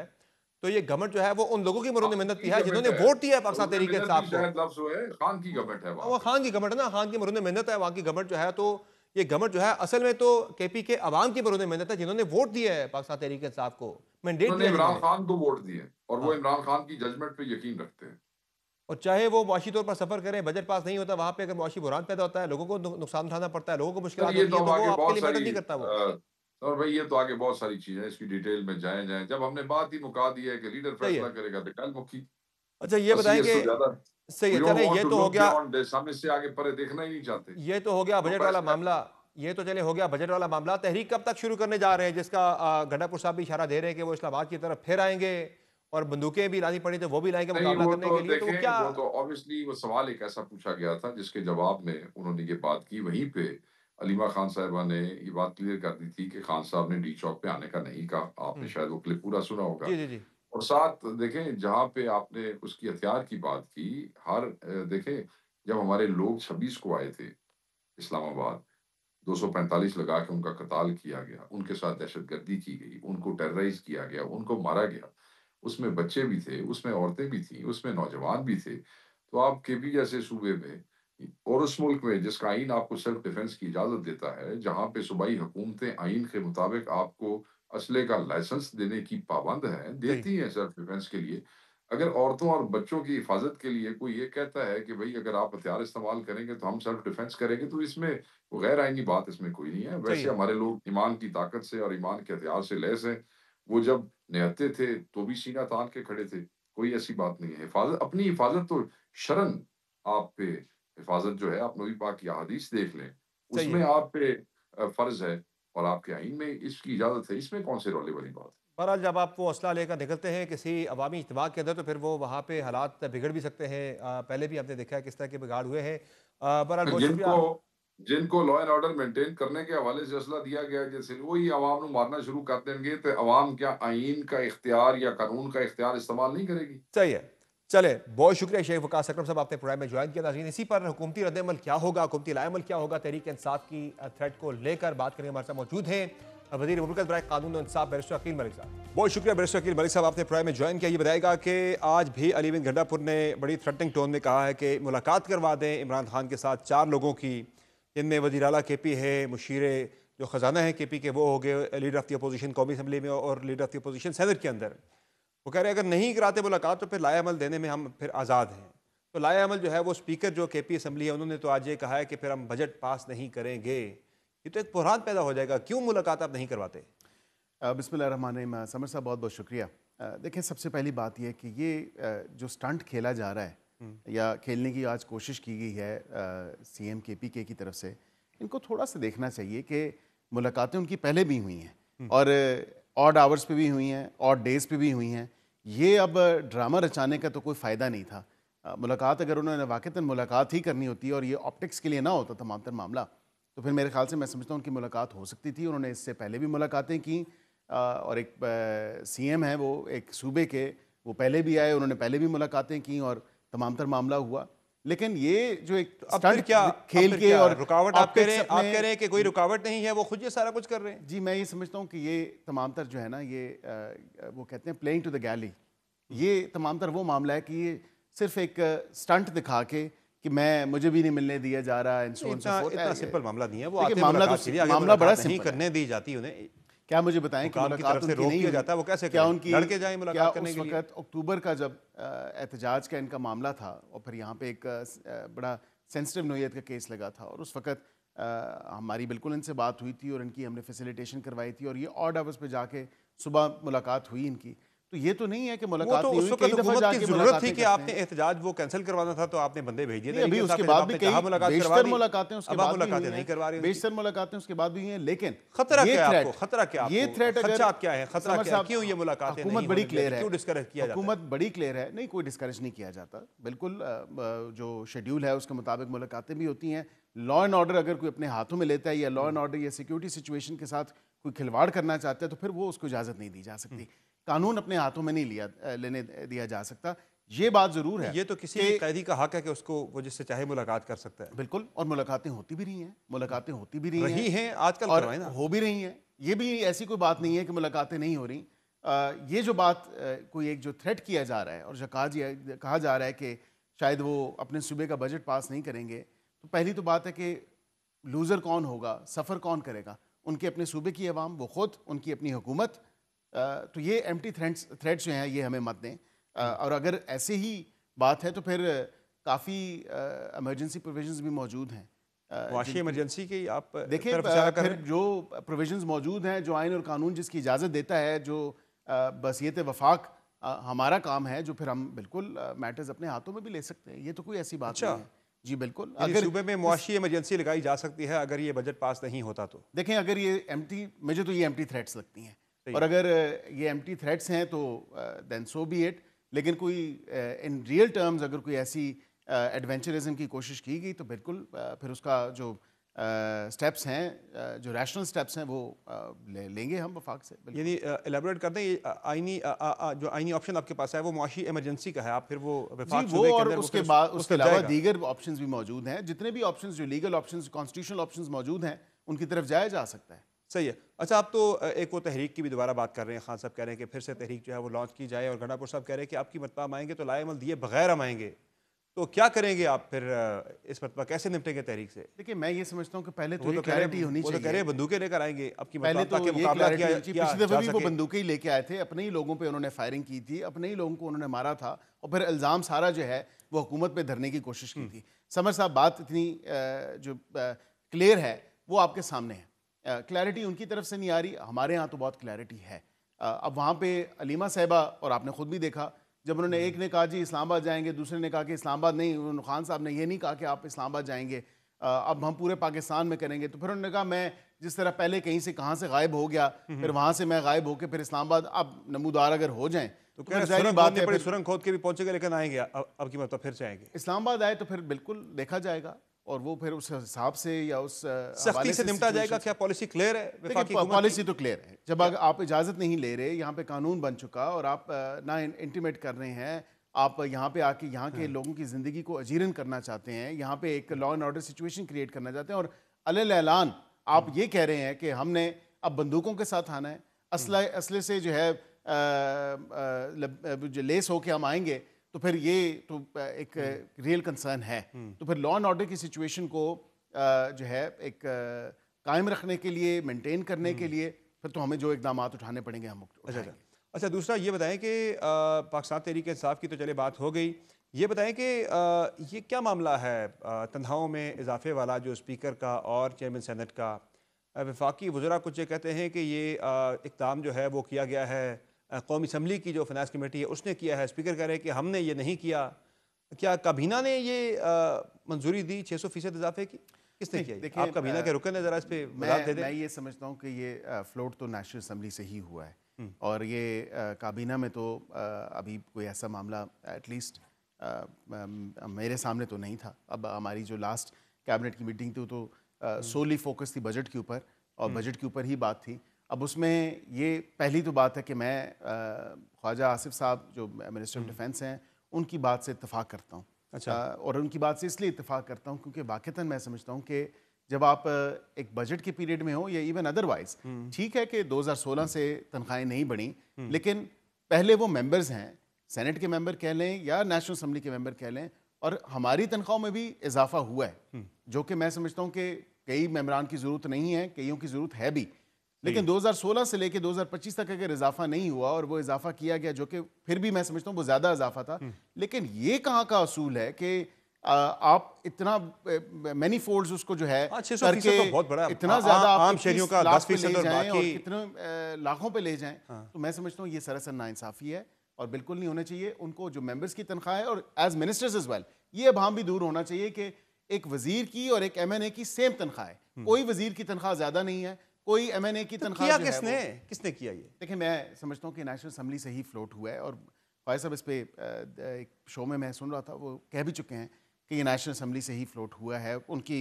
तो ये गवर्नमेंट जो है वो उन लोगों की मरून खान मिन्नत की की है गवर्नमेंट जिन्होंने है, वोट दिया है पाकिस्तान मरून तहरीक मिन्नत इंसाफ भी को। शायद लफ्ज है, खान की गवर्नमेंट है वहां वो पे। खान की गवर्नमेंट है ना, खान की मरून मिन्नत है वहाँ की गवर्नमेंट जो है, तो ये गवर्नमेंट जो है असल में तो केपी के अवाम की मरून मिन्नत है जिन्होंने वोट दिया है पाकिस्तान तहरीक इंसाफ को, मैंडेट उन्होंने दिया इमरान जिन्होंने। खान को वोट दिए और वो हाँ, इमरान खान की जजमेंट पे यकीन रखते हैं। और चाहे वो मुआशी तौर पर सफर करें, बजट पास नहीं होता वहाँ पे, अगर मुआशी बुरान पैदा होता है, लोगों को नुकसान उठाना पड़ता है, लोगों को सर मुश्किलात ये होती तो है, अब तो वो आगे आपके बहुत लिए मैटर सारी नहीं करता वो। और भाई ये तो आगे बहुत सारी चीजें हैं, इसकी डिटेल में जाए जब हमने बात ही मुका दी है कि लीडर सही फैसला है। करेगा तो कल मुक्की। अच्छा, ये बस बताएं ये कि इससे ज्यादा सही वी है, डोंट चले वांट ये टू तो हो लुक गया, बियॉन्ड दिस, हम इससे आगे परे देखना ही नहीं चाहते। ये तो हो गया जो बजट वाला फैसला मामला। ये तो चले हो गया बजट वाला मामला। तहरीक कब तक शुरू करने जा रहे हैं, जिसका गंडापुर साहब भी इशारा दे रहे हैं कि वो इस्लामाबाद की तरफ फिर आएंगे और बंदूकें भी लानी पड़ी तो वो भी लाएंगे नहीं, मुकाबला वो करने तो के लिए, तो वो देखें, क्या? वो तो ऑब्वियसली वो सवाल एक ऐसा पूछा गया था जिसके जवाब में उन्होंने ये बात की, वहीं पे अलीमा खान साहिबा ने ये बात क्लियर कर दी थी कि खान साहब ने डी चौक पे आने का नहीं कहा। आपने शायद वो क्लिप पूरा सुना होगा। जी जी जी। और साथ देखें, जहाँ पे आपने उसकी हथियार की बात की, देखें, जब हमारे लोग 26 को आए थे इस्लामाबाद, 245 लगा के उनका कत्ल किया गया, उनके साथ दहशतगर्दी की गई, उनको टेरराइज किया गया, उनको मारा गया, उसमें बच्चे भी थे, उसमें औरतें भी थीं, उसमें नौजवान भी थे। तो आप केपी जैसे सूबे में और उस मुल्क में जिसका आइन आपको सेल्फ डिफेंस की इजाजत देता है, जहाँ पे सूबाई हुकूमतें आइन के मुताबिक आपको असले का लाइसेंस देने की पाबंद है, सही। देती हैं सेल्फ डिफेंस के लिए। अगर औरतों और बच्चों की हिफाजत के लिए कोई ये कहता है कि भाई अगर आप हथियार इस्तेमाल करेंगे तो हम सेल्फ डिफेंस करेंगे, तो इसमें वो गैर आईनी बात इसमें कोई नहीं है। सही वैसे है। हमारे लोग ईमान की ताकत से और ईमान के हथियार से लैस हैं। वो जब निहत्ते थे तो भी सीना तान के खड़े थे, कोई ऐसी बात नहीं है। हिफाजत, अपनी हिफाजत तो शरन आप पे, हिफाजत जो है आप नबी पाक की अहादीस देख लें, सही उसमें है। आप पे फर्ज है और आपके आइन में इसकी इजाजत है, इसमें कौन से रौले वाली बात है? बहरहाल जब आप वो असला लेकर निकलते हैं किसी अवामी इज्तिमा के अंदर, तो फिर वो वहाँ पे हालात बिगड़ भी सकते हैं। पहले भी हमने देखा है किस तरह के बिगाड़ हुए हैं। बहरहाल बहुत जिनको शुक्रिया। जिनको लॉ एंड ऑर्डर मेंटेन करने के हवाले से असला दिया गया है, जैसे वही अवाम को मारना शुरू कर देंगे तो अवाम क्या आइन का इख्तियार या कानून का इख्तियार इस्तेमाल नहीं करेगी? सही है। चले, बहुत शुक्रिया शेख वकास अकरम साहब, आपने प्रोग्राम में ज्वाइन किया। नाज़रीन, इसी पर हुकूमती रद्दमल क्या होगा, हुकूमती लाएमल क्या होगा तहरीक इंसाफ की थ्रेड को लेकर बात करने हमारे साथ मौजूद हैं वज़ीर मुमलिकत बराए कानून और इंसाफ बैरिस्टर अकील मलिक साहब। बहुत शुक्रिया बैरिस्टर अकील मलिक साहब, आपने प्रोग्राम में ज्वाइन किया। ये बताएगा कि आज भी अली बिन गंडापुर ने बड़ी थ्रेटनिंग टोन में कहा है कि मुलाकात करवा दें इमरान खान के साथ 4 लोगों की, जिनमें वज़ीर आला केपी है, मुशीर जो ख़जाना है केपी के वो हो गए, लीडर ऑफ द अपोजिशन कौमी असम्बली में और leader of the opposition senate के अंदर। वो कह रहे हैं अगर नहीं कराते मुलाकात तो फिर लाए अमल देने में हम फिर आज़ाद हैं। तो लाए अमल जो है वो स्पीकर जो केपी असम्बली है उन्होंने तो आज ये कहा है कि फिर हम बजट पास नहीं करेंगे। ये तो एक बुहरान पैदा हो जाएगा। क्यों मुलाकात आप नहीं करवाते? बिस्मिल्लाहिर्रहमानिर्रहीम। समर साहब बहुत बहुत शुक्रिया। देखें, सबसे पहली बात यह कि ये जो स्टंट खेला जा रहा है या खेलने की आज कोशिश की गई है सीएम केपी की तरफ से, इनको थोड़ा सा देखना चाहिए कि मुलाकातें उनकी पहले भी हुई हैं और ऑड आवर्स पे भी हुई हैं, ऑड डेज पे भी हुई हैं। ये अब ड्रामा रचाने का तो कोई फ़ायदा नहीं था। मुलाकात अगर उन्होंने वाक़तन मुलाकात ही करनी होती और ये ऑप्टिक्स के लिए ना होता तमाम तर मामला, तो फिर मेरे ख्याल से मैं समझता हूँ उनकी मुलाकात हो सकती थी। उन्होंने इससे पहले भी मुलाकातें की और एक सीएम है वो एक सूबे के, वो पहले भी आए, उन्होंने पहले भी मुलाकातें की और तमाम तर मामला हुआ। लेकिन ये जो एक अब फिर क्या खेल के और रुकावट आप कह रहे हैं, optics आप कह रहे हैं कि कोई रुकावट नहीं है, वो खुद ये सारा कुछ कर रहे हैं। जी, मैं ये समझता हूँ कि ये तमाम तर जो है ना, ये वो कहते हैं प्लेइंग टू द गैली। ये तमाम तर वो मामला है कि ये सिर्फ एक स्टंट दिखा के कि मुझे भी नहीं मिलने दिया जा रहा है। इतना सिंपल मामला नहीं है वो। देखिए, मामला बड़ा सिंपल करने दी जाती है उन्हें। क्या मुझे बताएं कि मुलाकात उनकी नहीं हुई जाता है, वो कैसे क्या उनकी लड़के जाएं मुलाकात करने के लिए? उस वक्त अक्टूबर का जब एहतजाज का इनका मामला था और फिर यहाँ पे एक बड़ा सेंसिटिव नोयत का केस लगा था और उस वक्त हमारी बिल्कुल इनसे बात हुई थी और इनकी हमने फैसिलिटेशन करवाई थी और ये ऑड आवर्स पे जाके सुबह मुलाकात हुई इनकी। तो ये तो नहीं है कि मुलाकात तो उस वक्त हुकूमत की जरूरत थी कि आपने एहतजाज वो कैंसिल करवाना था, तो आपने बंदे भेज दिए। अभी उसके बाद भी कई बेशतर मुलाकातें उसके बाद मुलाकातें नहीं करवा रही, बेशतर मुलाकातें उसके बाद भी हुई हैं। लेकिन खतरा क्या है आपको? खतरा क्या है? ये थ्रेट क्या है? खतरा क्या है? क्यों ये मुलाकातें? हुकूमत बड़ी क्लियर है, क्यों डिस्करेज किया जाता है? हुकूमत बड़ी क्लियर है, नहीं कोई डिस्करेज नहीं किया जाता। बिल्कुल जो शेड्यूल है उसके मुताबिक मुलाकातें भी होती हैं। लॉ एंड ऑर्डर अगर कोई अपने हाथों में लेता है या लॉ एंड ऑर्डर या सिक्योरिटी सिचुएशन के साथ कोई खिलवाड़ करना चाहता है तो फिर वो उसको इजाज़त नहीं दी जा सकती। कानून अपने हाथों में नहीं लेने दिया जा सकता। ये बात जरूर है, ये तो किसी भी कैदी का हक है कि उसको वो जिससे चाहे मुलाकात कर सकता है। बिल्कुल, और मुलाकातें होती भी रही हैं, मुलाकातें होती भी रही हैं आजकल और करवाएं ना। हो भी रही हैं। ये भी ऐसी कोई बात नहीं है कि मुलाकातें नहीं हो रही। ये जो बात कोई एक जो थ्रेट किया जा रहा है और जो कहा जा रहा है कि शायद वो अपने सूबे का बजट पास नहीं करेंगे, तो पहली तो बात है कि लूज़र कौन होगा, सफ़र कौन करेगा? उनके अपने सूबे की अवाम, वो खुद, उनकी अपनी हुकूमत। तो ये एम्प्टी थ्रेट्स जो हैं ये हमें मत दें। और अगर ऐसे ही बात है तो फिर काफ़ी इमरजेंसी प्रोविजंस भी मौजूद हैं। वाशी इमरजेंसी की आप देखिए, फिर जो प्रोविजंस मौजूद हैं, जो आइन और कानून जिसकी इजाज़त देता है, जो बसीयत वफाक हमारा काम है, जो फिर हम बिल्कुल मैटर्स अपने हाथों में भी ले सकते हैं। ये तो कोई ऐसी बात नहीं है। जी बिल्कुल, अगर सूबे में मुआशी इमरजेंसी लगाई जा सकती है अगर ये बजट पास नहीं होता तो। देखें, अगर ये मुझे तो ये एम्प्टी थ्रेट्स लगती हैं और अगर ये एम्प्टी थ्रेट्स हैं तो देन सो बी इट। लेकिन कोई इन रियल टर्म्स अगर कोई ऐसी एडवेंचरिज्म की कोशिश की गई तो बिल्कुल फिर उसका जो स्टेप्स हैं, जो रैशनल स्टेप्स हैं, वो लेंगे हम वफाक से। यानी एलेबोरेट कर दें, ये जो आईनी ऑप्शन आपके पास है वो मुआशी इमरजेंसी का है, आप फिर वो और उसके बाद उसके अलावा दीगर ऑप्शंस भी मौजूद हैं। जितने भी ऑप्शंस, जो लीगल ऑप्शंस, कॉन्स्टिट्यूशनल ऑप्शंस मौजूद हैं, उनकी तरफ जाया जा सकता है। सही है। अच्छा, आप तो एक वो तहरीक की भी दोबारा बात कर रहे हैं। खान साहब कह रहे हैं कि फिर से तहरीक जो है वो लॉन्च की जाए और गंडापुर साहब कह रहे हैं कि आपकी मरतबा हम आएंगे तो लाएमल दिए बगैर हम आएंगे। तो क्या करेंगे आप फिर इस मरतबा, कैसे निपटेंगे तहरीक से? देखिए, मैं ये समझता हूँ कि पहले तो क्लैरिटी होनी चाहिए। वो तो कह रहे हैं बंदूकें लेकर आएंगे, आपकी पहले तो ये मुकाबला किया। पिछली दफे भी वो बंदूकें ही लेके आए थे, अपने ही लोगों पे उन्होंने फायरिंग की थी, अपने ही लोगों को उन्होंने मारा था और फिर इल्ज़ाम सारा जो है वो हुकूमत पे धरने की कोशिश की थी। समर साहब, बात इतनी जो क्लियर है वो आपके सामने है। क्लैरिटी उनकी तरफ से नहीं आ रही, हमारे यहाँ तो बहुत क्लैरिटी है। अब वहाँ पे अलीमा साहिबा, और आपने खुद भी देखा, जब उन्होंने एक ने कहा जी इस्लामाबाद जाएंगे, दूसरे ने कहा कि इस्लामाबाद नहीं, उन्होंने खान साहब ने ये नहीं कहा कि आप इस्लामाबाद जाएंगे, अब हम पूरे पाकिस्तान में करेंगे। तो फिर उन्होंने कहा मैं जिस तरह पहले कहीं से कहाँ से गायब हो गया, फिर वहाँ से मैं गायब होकर फिर इस्लामाबाद अब नमूदार अगर हो जाएं तो बात है, सुरंग खोद के भी पहुंचेंगे, लेकिन आएंगे अब की मतलब फिर से आएंगे। इस्लामाबाद आए तो फिर बिल्कुल देखा जाएगा और वो फिर उस हिसाब से या उस सख्ती से निपटा जाएगा। क्या पॉलिसी क्लियर है? पॉलिसी तो क्लियर है। जब आप इजाज़त नहीं ले रहे, यहाँ पे कानून बन चुका और आप ना इंटीमेट कर रहे हैं, आप यहाँ पे आके यहाँ के लोगों की ज़िंदगी को अजीरन करना चाहते हैं, यहाँ पे एक law and order situation create करना चाहते हैं और अलल ऐलान आप ये कह रहे हैं कि हमने अब बंदूकों के साथ आना है, असले से जो है जो लेस होके हम आएंगे, तो फिर ये तो एक रियल कंसर्न है। तो फिर लॉ एंड ऑर्डर की सिचुएशन को जो है एक कायम रखने के लिए, मेंटेन करने के लिए फिर तो हमें जो इकदाम उठाने पड़ेंगे हम उठाएंगे। अच्छा, दूसरा ये बताएं कि पाकिस्तान तहरीक इंसाफ की तो चले बात हो गई, ये बताएं कि ये क्या मामला है तनख्वाहों में इजाफे वाला, जो स्पीकर का और चेयरमैन सेनेट का? वफाकी वज़रा कुछ ये कहते हैं कि ये इक़दाम जो है वो किया गया है, कौमी असम्बली की जो फाइनेंस कमेटी है उसने किया है। स्पीकर कह रहे हैं कि हमने ये नहीं किया। क्या काबीना ने ये मंजूरी दी 600% इजाफे की? किसने किया? आप काबीना के रुकन है, ज़रा इस पर वज़ाहत दे दें। मैं ये समझता हूँ कि ये फ्लोट तो नेशनल असम्बली से ही हुआ है। और ये काबीना में तो अभी कोई ऐसा मामला एटलीस्ट मेरे सामने तो नहीं था। अब हमारी जो लास्ट कैबिनेट की मीटिंग थी तो सोली फोकस थी बजट के ऊपर और बजट के ऊपर ही बात थी। अब उसमें ये पहली तो बात है कि मैं ख्वाजा आसिफ साहब जो मिनिस्टर ऑफ डिफेंस हैं उनकी बात से इत्तेफाक करता हूँ। अच्छा। और उनकी बात से इसलिए इत्तेफाक करता हूँ क्योंकि वाक़तन मैं समझता हूँ कि जब आप एक बजट के पीरियड में हो या इवन अदरवाइज, ठीक है कि 2016 से तनख्वाहें नहीं बढ़ी, लेकिन पहले वो मेंबर्स हैं, सेनेट के मेंबर कह लें या नेशनल असम्बली के मेंबर कह लें, और हमारी तनख्वाहों में भी इजाफा हुआ है, जो कि मैं समझता हूँ कि कई मेंबरान की ज़रूरत नहीं है, कईयों की ज़रूरत है भी, लेकिन 2016 से लेकर 2025 तक अगर इजाफा नहीं हुआ और वो इजाफा किया गया, जो कि फिर भी मैं समझता हूँ वो ज़्यादा इजाफा था, लेकिन ये कहाँ का असूल है कि आप इतना मैनी फोल्ड्स उसको जो है करके तो बहुत बड़ा इतना ज़्यादा आम शहरियों का 10% और बाकी कितने लाखों पे ले जाएं, तो मैं समझता हूँ ये सरासर नाइंसाफ़ी है और बिल्कुल नहीं होना चाहिए। उनको जो मेंबर्स की तनख्वाह है और एज मिनिस्टर्स एज वेल, ये अब हम भी दूर होना चाहिए कि एक वजीर की और एक MNA की सेम तनख्वाह है। कोई वजीर की तनख्वाह ज़्यादा नहीं है, कोई MNA की तनख्वाह किसने किया ये? देखिए, मैं समझता हूँ कि नेशनल असम्बली से ही फ्लोट हुआ है और ख्वाजा साहब इस पे एक शो में मैं सुन रहा था, वो कह भी चुके हैं कि ये नेशनल असम्बली से ही फ्लोट हुआ है उनकी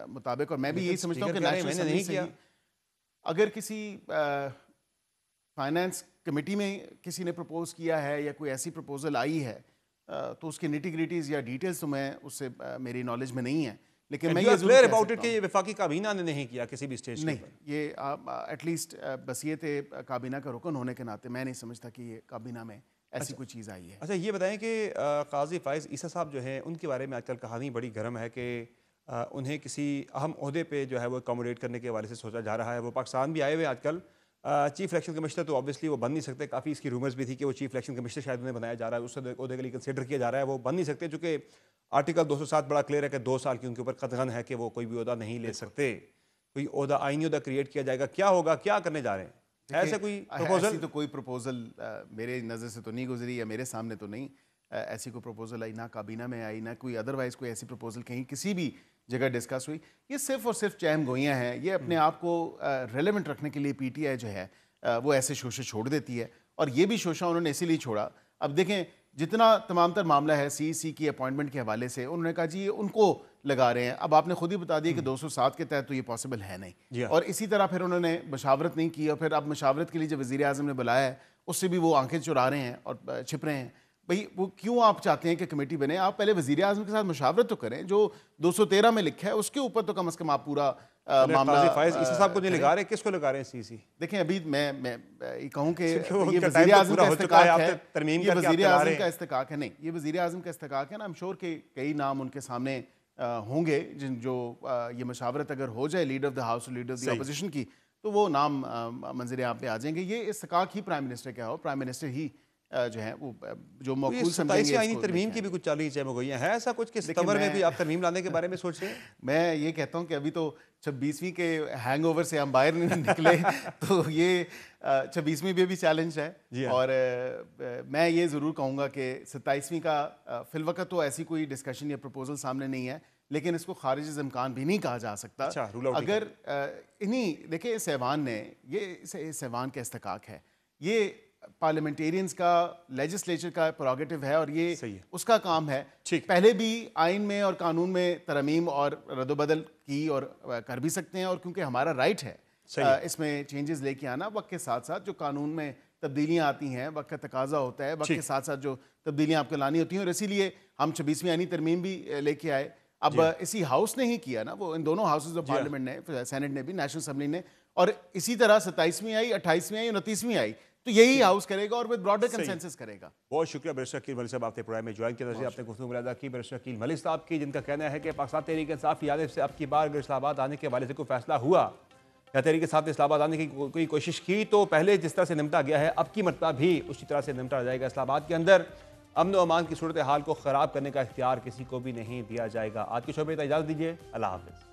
मुताबिक। और मैं भी यही समझता हूँ कि नेशनल असम्बली से ही, अगर किसी फाइनेंस कमेटी में किसी ने प्रपोज किया है या कोई ऐसी प्रपोजल आई है तो उसके निटी-ग्रिटीज या डिटेल्स तो मैं उससे मेरी नॉलेज में नहीं है, लेकिन मैं ये क्लियर अबाउट इट कि ये वफाकी काबीना ने नहीं किया किसी भी स्टेज नहीं, ये एटलीस्ट बसीयत काबीना का रुकन होने के नाते मैं नहीं समझता कि ये काबीना में ऐसी कोई चीज़ आई है। अच्छा, ये बताएं कि काजी फाइज ईसा साहब जो हैं उनके बारे में आजकल कहानी बड़ी गर्म है कि उन्हें किसी अहम ओहदे पे जो है वो अकोमोडेट करने के हवाले से सोचा जा रहा है। वो पाकिस्तान भी आए हुए आजकल। चीफ इलेक्शन कमिश्नर तो ऑब्वियसली वो बन नहीं सकते, काफ़ी इसकी रूमर्स भी थी कि वो चीफ इलेक्शन कमिश्नर शायद उन्हें बनाया जा रहा है, उस ओहदे के लिए कंसिडर किया जा रहा है, वो बन नहीं सकते चूँकि आर्टिकल 207 बड़ा क्लियर है कि 2 साल की उनके ऊपर कतगन है कि वो कोई भी ओहदा नहीं ले सकते। कोई ओहदा आईनी ओहदा क्रिएट किया जाएगा, क्या होगा, क्या करने जा रहे हैं? ऐसा कोई प्रपोजल? ऐसी तो कोई प्रपोजल मेरे नज़र से तो नहीं गुजरी या मेरे सामने तो नहीं ऐसी कोई प्रपोजल आई, ना काबीना में आई, ना कोई अदरवाइज कोई ऐसी प्रपोजल कहीं किसी भी जगह डिस्कस हुई। ये सिर्फ और सिर्फ चहम गोइयाँ हैं। ये अपने आप को रेलेवेंट रखने के लिए PTI जो है वो ऐसे शोशे छोड़ देती है और ये भी शोशा उन्होंने इसीलिए छोड़ा। अब देखें, जितना तमाम तर मामला है CEC की अपॉइंटमेंट के हवाले से, उन्होंने कहा जी ये उनको लगा रहे हैं। अब आपने खुद ही बता दिया कि 207 के तहत तो ये पॉसिबल है नहीं, और इसी तरह फिर उन्होंने मशावरत नहीं की और फिर अब मशावरत के लिए जब वज़ीर आज़म ने बुलाया है उससे भी वो आंखें चुरा रहे हैं और छिप रहे हैं। भाई वो क्यों आप चाहते हैं कि कमेटी बने? आप पहले वज़ीर आज़म के साथ मशावरत तो करें, जो 213 में लिखा है उसके ऊपर तो कम से कम आप पूरा मामला। इसी साहब को नहीं लगा रहे, किसको लगा रहे हैं CEC? देखें, अभी मैं ये कहूँ कि ये वज़ीर आज़म का इस्तिकाक है, ये वज़ीर आज़म का इस्तिकाक है, नहीं, ये वज़ीर आज़म का इस्तिकाक है ना। आई एम श्योर कि कई नाम उनके सामने होंगे जो ये मशावरत अगर हो जाए लीडर ऑफ द हाउस और लीडर ऑफ द अपोजिशन की, तो वो नाम मंजर आप पे आ जाएंगे। ये इस्तिकाक ही प्राइम मिनिस्टर का हो, प्राइम मिनिस्टर ही जो है वो जो मकबूल समझेंगे। आईनी तरमीम की भी कुछ चाली चहम गई है ऐसा कुछ कि सितंबर में भी आप तरमीम लाने के बारे में सोच रहे हैं? मैं ये कहता हूँ कि अभी तो 26वीं के हैंगओवर से हम बाहर नहीं निकले तो ये 26वीं भी चैलेंज है। और मैं ये ज़रूर कहूँगा कि 27वीं का फिलवक़्त तो ऐसी कोई डिस्कशन या प्रपोजल सामने नहीं है, लेकिन इसको खारिज इम्कान भी नहीं कहा जा सकता। अगर इन्हीं देखिए इस ऐवान ने, ये इस ऐवान का इस्तिकाक है, ये पार्लियामेंटेरियंस का, लेजिस्लेचर का प्रोगेटिव है और ये उसका काम है। पहले भी आइन में और कानून में तरमीम और रद्दबदल की और कर भी सकते हैं, और क्योंकि हमारा राइट है इसमें चेंजेस लेके आना, वक्त के साथ साथ जो कानून में तब्दीलियाँ आती हैं, वक्त का तकाजा होता है, वक्त के साथ साथ जो तब्दीलियाँ आपको लानी होती हैं, और इसीलिए हम 26वीं आईनी तरमीम भी लेके आए। अब इसी हाउस ने ही किया ना, वो इन दोनों हाउसेज ऑफ पार्लियामेंट ने, सेनेट ने भी, नेशनल असम्बली ने, और इसी तरह 27वीं आई, 28वीं आई, 29वीं आई, तो यही हाउस करेगा और विद ब्रॉडर कंसेंसस करेगा। बहुत शुक्रिया बैरिस्टर अकील मलिक साहब, आपने प्रोग्राम में ज्वाइन किया, आपने गुफ्तगू मुलाज़ा की बैरिस्टर अकील मलिक साहब की, जिनका कहना है कि पाकिस्तान तहरीक इंसाफ की जानिब से अब की बार अगर इस्लामाबाद आने के हवाले से कोई फैसला हुआ या तहरीक इंसाफ ने इस्लामाबाद आने की कोई कोशिश की तो पहले जिस तरह से निपटा गया है अब की मरतबा भी उसी तरह से निपटा जाएगा। इस्लामाबाद के अंदर अमन व अमान की सूरत हाल को ख़राब करने का इख्तियार किसी को भी नहीं दिया जाएगा। आज की शो में इजाज़त दीजिए, अल्लाह हाफ़िज़।